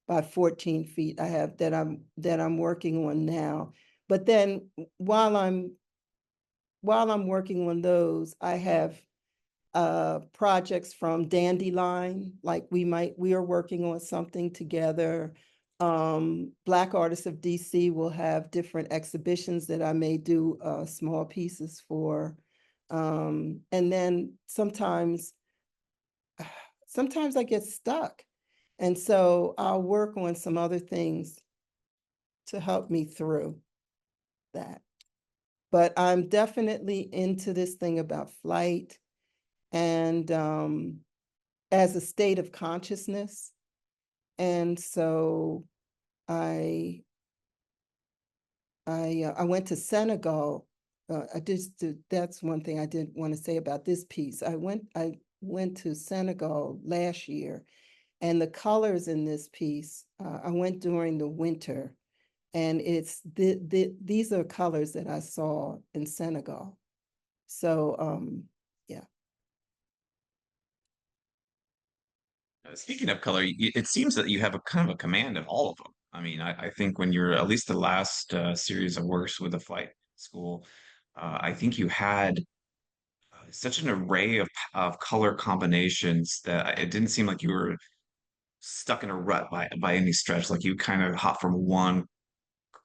by 14 feet. I have that I'm working on now. But then while I'm working on those, I have projects from Dandelion, like we are working on something together. Black Artists of DC will have different exhibitions that I may do small pieces for. And then sometimes I get stuck. And so I'll work on some other things to help me through that. But I'm definitely into this thing about flight and as a state of consciousness. And so I went to Senegal. That's one thing I did want to say about this piece. I went to Senegal last year, and the colors in this piece, I went during the winter, and these are colors that I saw in Senegal. So yeah. Speaking of color, it seems that you have a kind of a command of all of them. I mean, I think when you're at least the last series of works with the flight school, I think you had such an array of color combinations that it didn't seem like you were stuck in a rut by any stretch. Like you kind of hop from one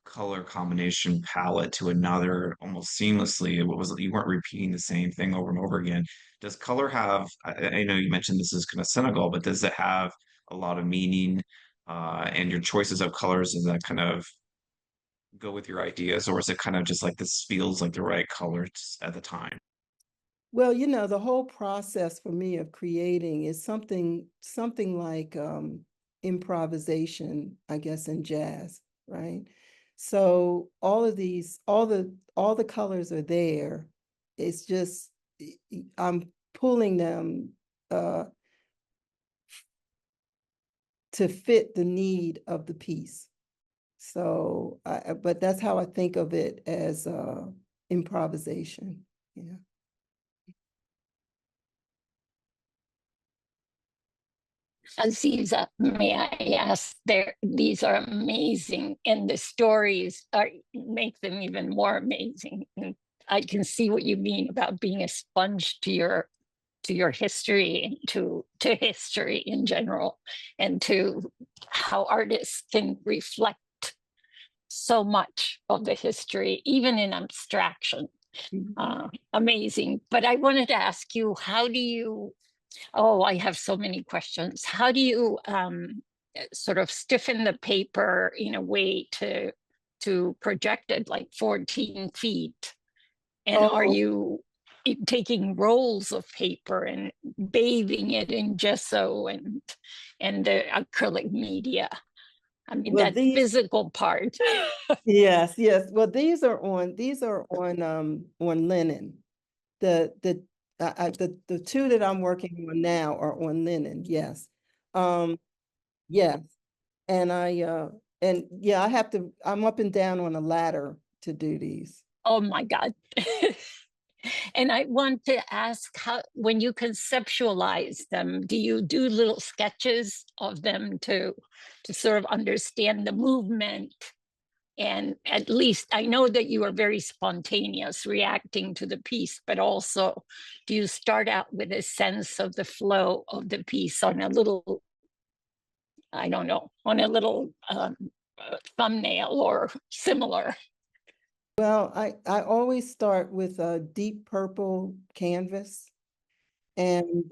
color combination palette to another almost seamlessly. You weren't repeating the same thing over and over again. Does color have, I know you mentioned this is kind of Senegal, but does it have a lot of meaning? And your choices of colors, does that kind of go with your ideas, or is it kind of just like this feels like the right color at the time? Well, the whole process for me of creating is something like improvisation, I guess, in jazz, right? So all of these, all the colors are there. It's just I'm pulling them to fit the need of the piece. So, but that's how I think of it as improvisation. Yeah. Aziza, may I ask, these are amazing, and the stories make them even more amazing. And I can see what you mean about being a sponge to your history and to history in general, and to how artists can reflect so much of the history, even in abstraction. Amazing. But I wanted to ask you, how do you, oh, I have so many questions. How do you sort of stiffen the paper in a way to project it like 14 feet? And are Oh, you taking rolls of paper and bathing it in gesso and the acrylic media? I mean, well, that these, physical part. yes, yes. Well, these are on linen. The two that I'm working on now are on linen. Yes. Yes. And I have to, I'm up and down on a ladder to do these. Oh my God. And I want to ask, how, when you conceptualize them, do you do little sketches of them to sort of understand the movement? And at least I know that you are very spontaneous reacting to the piece, but also do you start out with a sense of the flow of the piece on a little, I don't know, on a little thumbnail or similar? Well, I always start with a deep purple canvas, and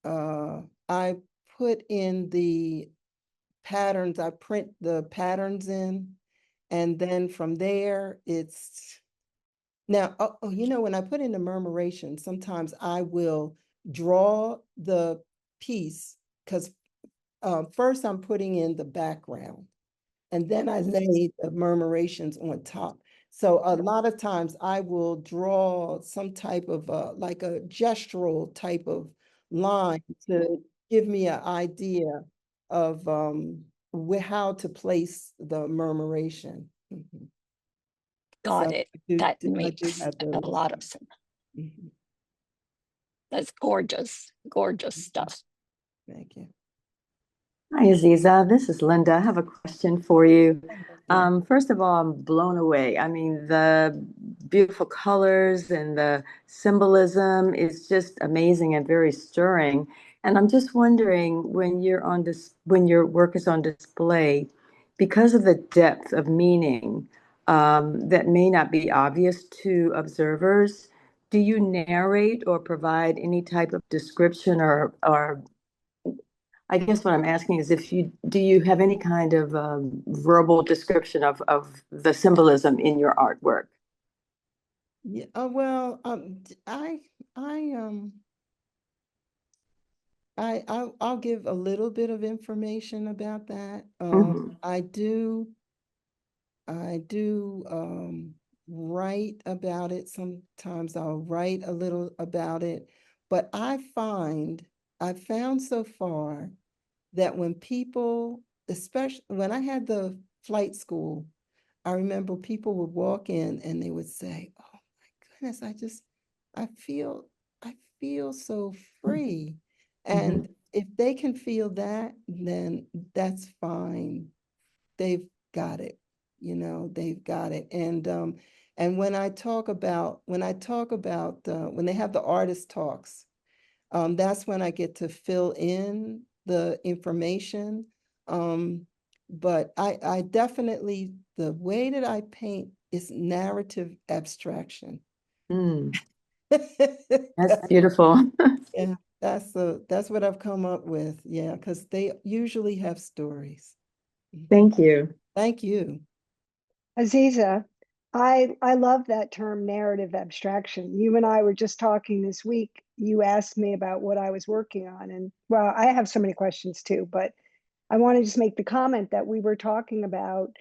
I put in the patterns, I print the patterns in, and then from there it's now, when I put in the murmuration, sometimes I will draw the piece because first I'm putting in the background and then I lay the murmurations on top. So a lot of times I will draw some type of like a gestural type of line to give me an idea of how to place the murmuration. Mhm. So Got it. That I do makes have a those. lot of sense. Mhm. That's gorgeous, gorgeous stuff. Thank you. Hi, Aziza. This is Linda. I have a question for you. Yeah. First of all, I'm blown away. I mean, the beautiful colors and the symbolism is just amazing and very stirring. And I'm just wondering, when you're on this, when your work is on display, because of the depth of meaning that may not be obvious to observers, do you narrate or provide any type of description or I guess what I'm asking is if do you have any kind of verbal description of the symbolism in your artwork? Yeah. Well, I I'll give a little bit of information about that. Mhm. I do write about it. Sometimes I'll write a little about it, but I found so far that when people, especially when I had the flight school, I remember people would walk in and they would say, "Oh my goodness, I feel, I feel so free." And Mhm. if they can feel that, then that's fine. They've got it, they've got it. And when they have the artist talks, that's when I get to fill in the information. But I definitely, the way that I paint is narrative abstraction. Mm. That's beautiful. Yeah, that's what I've come up with. Yeah, because they usually have stories. Thank you. Thank you. Aziza, I love that term narrative abstraction. You and I were just talking this week. You asked me about what I was working on, and well, I have so many questions too, but I want to just make the comment that we were talking about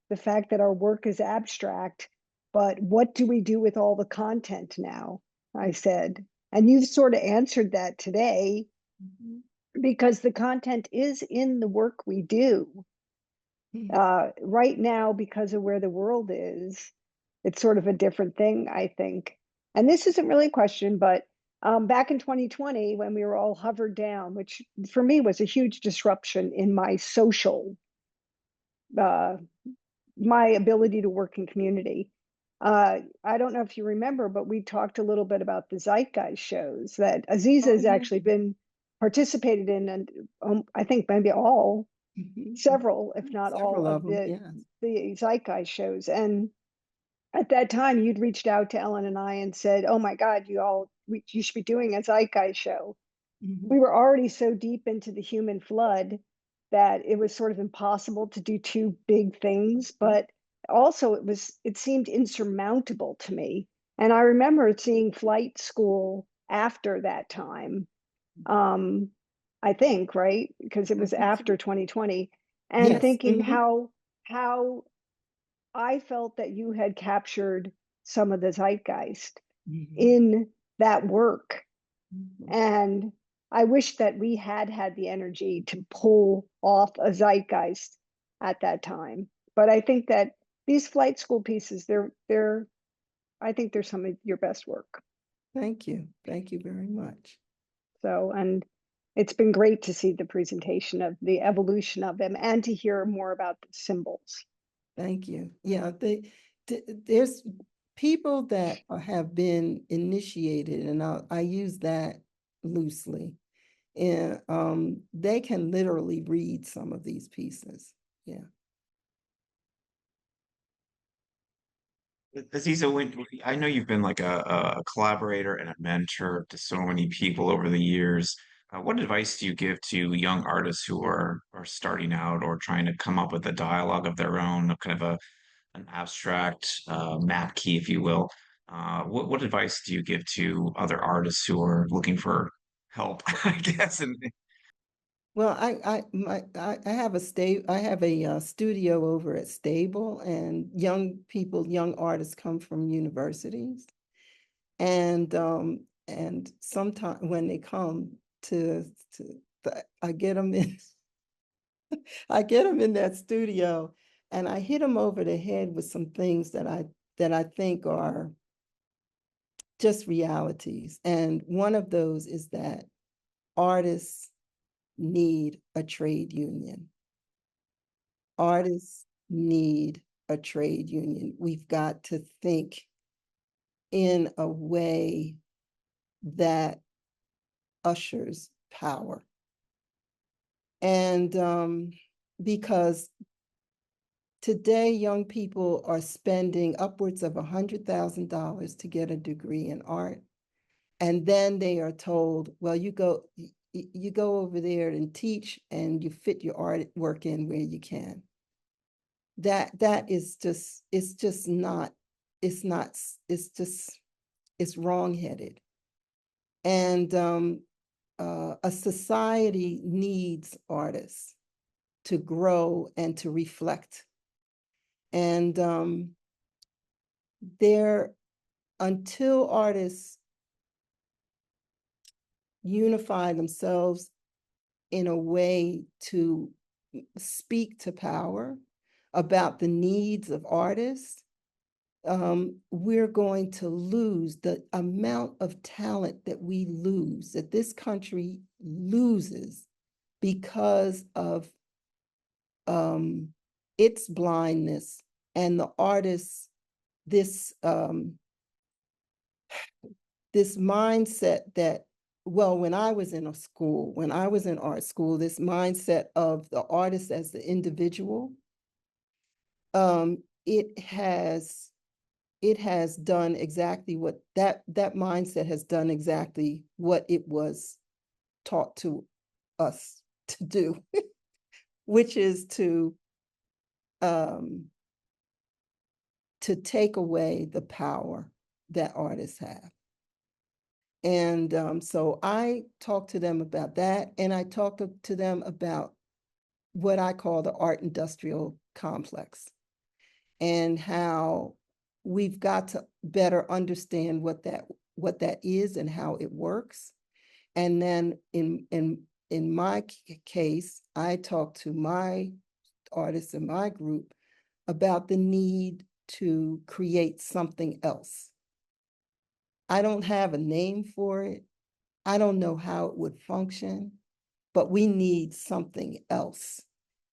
the fact that our work is abstract, but what do we do with all the content now? I said, and you've sort of answered that today because the content is in the work we do. Right now, because of where the world is, it's sort of a different thing, I think. And this isn't really a question, but back in 2020, when we were all hovered down, which for me was a huge disruption in my social, uh, my ability to work in community. I don't know if you remember, but we talked a little bit about the Zeitgeist shows that Aziza Oh, has yeah. actually been participated in, and I think maybe all several, if not all, Several of of them, yes. the Zeitgeist shows. And at that time, you'd reached out to Ellen and I and said, "Oh my God, you should be doing a Zeitgeist show." Mhm. We were already so deep into the human flood that it was sort of impossible to do two big things, but also it seemed insurmountable to me. And I remember seeing flight school after that time. I think, right? Because it was after 2020, and Yes. thinking how I felt that you had captured some of the zeitgeist in that work. And I wish that we had the energy to pull off a zeitgeist at that time. But I think that these flight school pieces, I think they're some of your best work. Thank you. Thank you very much. So, and it's been great to see the presentation of the evolution of them and to hear more about the symbols. Thank you. Yeah, there's people that have been initiated, and I use that loosely, and they can literally read some of these pieces. Yeah. Aziza, I know you've been like a collaborator and a mentor to so many people over the years. What advice do you give to young artists who are starting out or trying to come up with a dialogue of their own, kind of an abstract map key, if you will? What advice do you give to other artists who are looking for help, I guess? And Well, I have a studio over at Stable, and young artists come from universities, and sometimes when they come I get them in I get them in that studio, and I hit them over the head with some things that I think are just realities. And one of those is that artists need a trade union. Artists need a trade union. We've got to think in a way that ushers power. And because today young people are spending upwards of $100,000 to get a degree in art. And then they are told, well, you go over there and teach, and you fit your artwork in where you can. That is just, it's wrong-headed. And a society needs artists to grow and to reflect. And until artists unify themselves in a way to speak to power about the needs of artists, we're going to lose the amount of talent that this country loses because of its blindness and the artists, this mindset that, well, when I was in art school, this mindset of the artist as the individual, it has done exactly what that mindset has done exactly what it was taught to us to do, which is to take away the power that artists have. And so I talked to them about that, and I talked to them about what I call the art industrial complex, and how we've got to better understand what that is and how it works. And then in my case, I talked to my artists in my group about the need to create something else. I don't have a name for it. I don't know how it would function, but we need something else,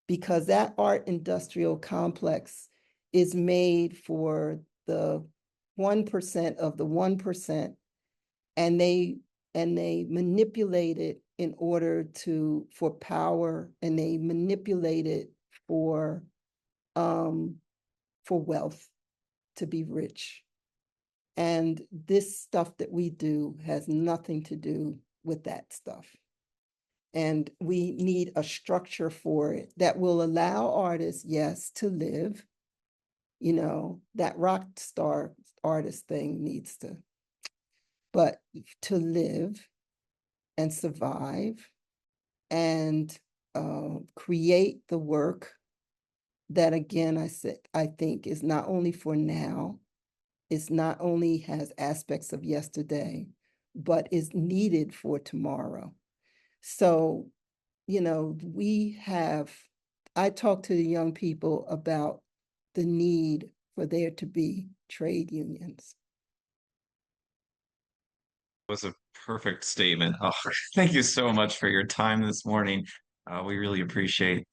because that art industrial complex is made for the 1% of the 1%, and they manipulate it in order for power, and they manipulate it for wealth, to be rich. And this stuff that we do has nothing to do with that stuff. and we need a structure for it that will allow artists, yes, to live. You know, that rock star artist thing needs to, but to live and survive and create the work that, again, I think is not only for now, it's not only has aspects of yesterday, but is needed for tomorrow. So, you know, I talk to the young people about the need for there to be trade unions. Was a perfect statement. Oh, thank you so much for your time this morning. We really appreciate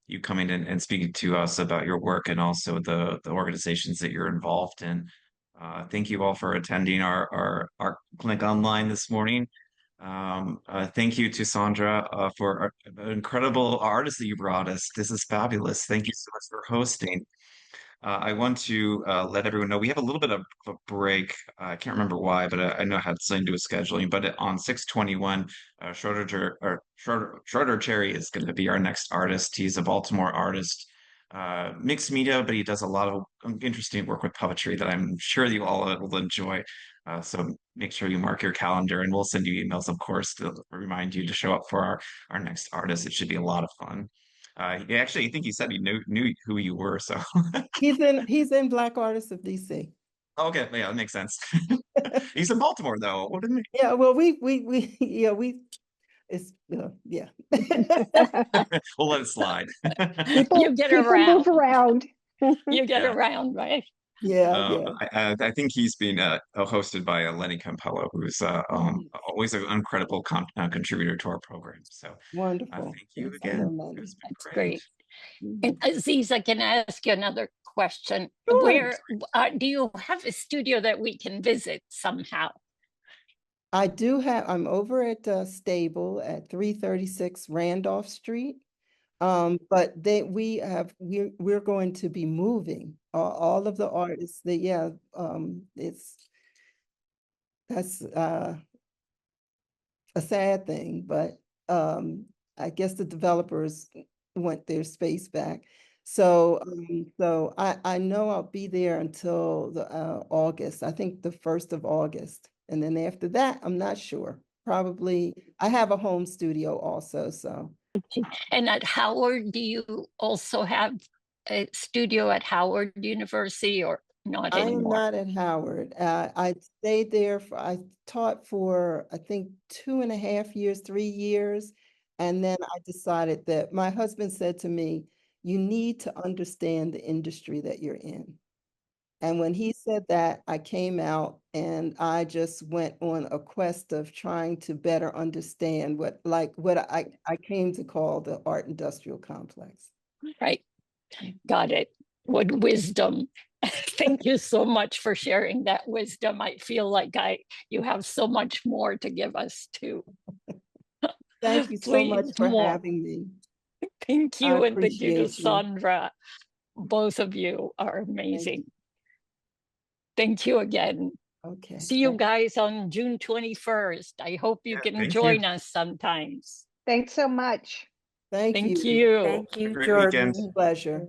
you coming in and speaking to us about your work and also the organizations that you're involved in. Thank you all for attending our clinic online this morning. Thank you to Sondra for an incredible artist that you brought us. This is fabulous. Thank you so much for hosting. I want to let everyone know we have a little bit of a break. I can't remember why, but I know it had something to do with scheduling. But on 6/21, Schroeder Cherry is going to be our next artist. He's a Baltimore artist, mixed media, but he does a lot of interesting work with puppetry that I'm sure you all will enjoy. So make sure you mark your calendar, and we'll send you emails, of course, to remind you to show up for our next artist. It should be a lot of fun. Actually, I think he said he knew who you were, so He's in Black Artists of DC. okay, yeah, that makes sense. He's in Baltimore though. What didn't Yeah, well, it's yeah. we'll let it slide. You get People around. move around. You get Yeah. around, right? Yeah. I think he's being hosted by Lenny Campello, who's always an incredible contributor to our program. So Wonderful. thank you Yes, I know again. Lenny. It's been That's great. great. And Aziza, can I ask you another question? Sure. Where do you have a studio that we can visit somehow? I'm over at Stable at 336 Randolph Street. But we're going to be moving all of the artists that's a sad thing, but I guess the developers want their space back. So I know I'll be there until the August, I think the 1st of August. And then after that, I'm not sure. Probably, I have a home studio also, so. And at Howard, do you also have a studio at Howard University or not I am anymore? not at Howard. I stayed there I taught for, I think, 2.5 years, 3 years. And then I decided that my husband said to me, you need to understand the industry that you're in. And when he said that, I came out and I just went on a quest of trying to better understand what I came to call the art industrial complex. Right. Got it. What wisdom. Thank you so much for sharing that wisdom. I feel like you have so much more to give us too. Thank you so much for having me. Thank you, and thank you to appreciate you. Sondra. Both of you are amazing. Thank you again. Okay. See you guys on June 21st. I hope you can join us sometimes. Thanks so much. Thank you. Thank you. Thank you, Great Jordan. weekend. Pleasure.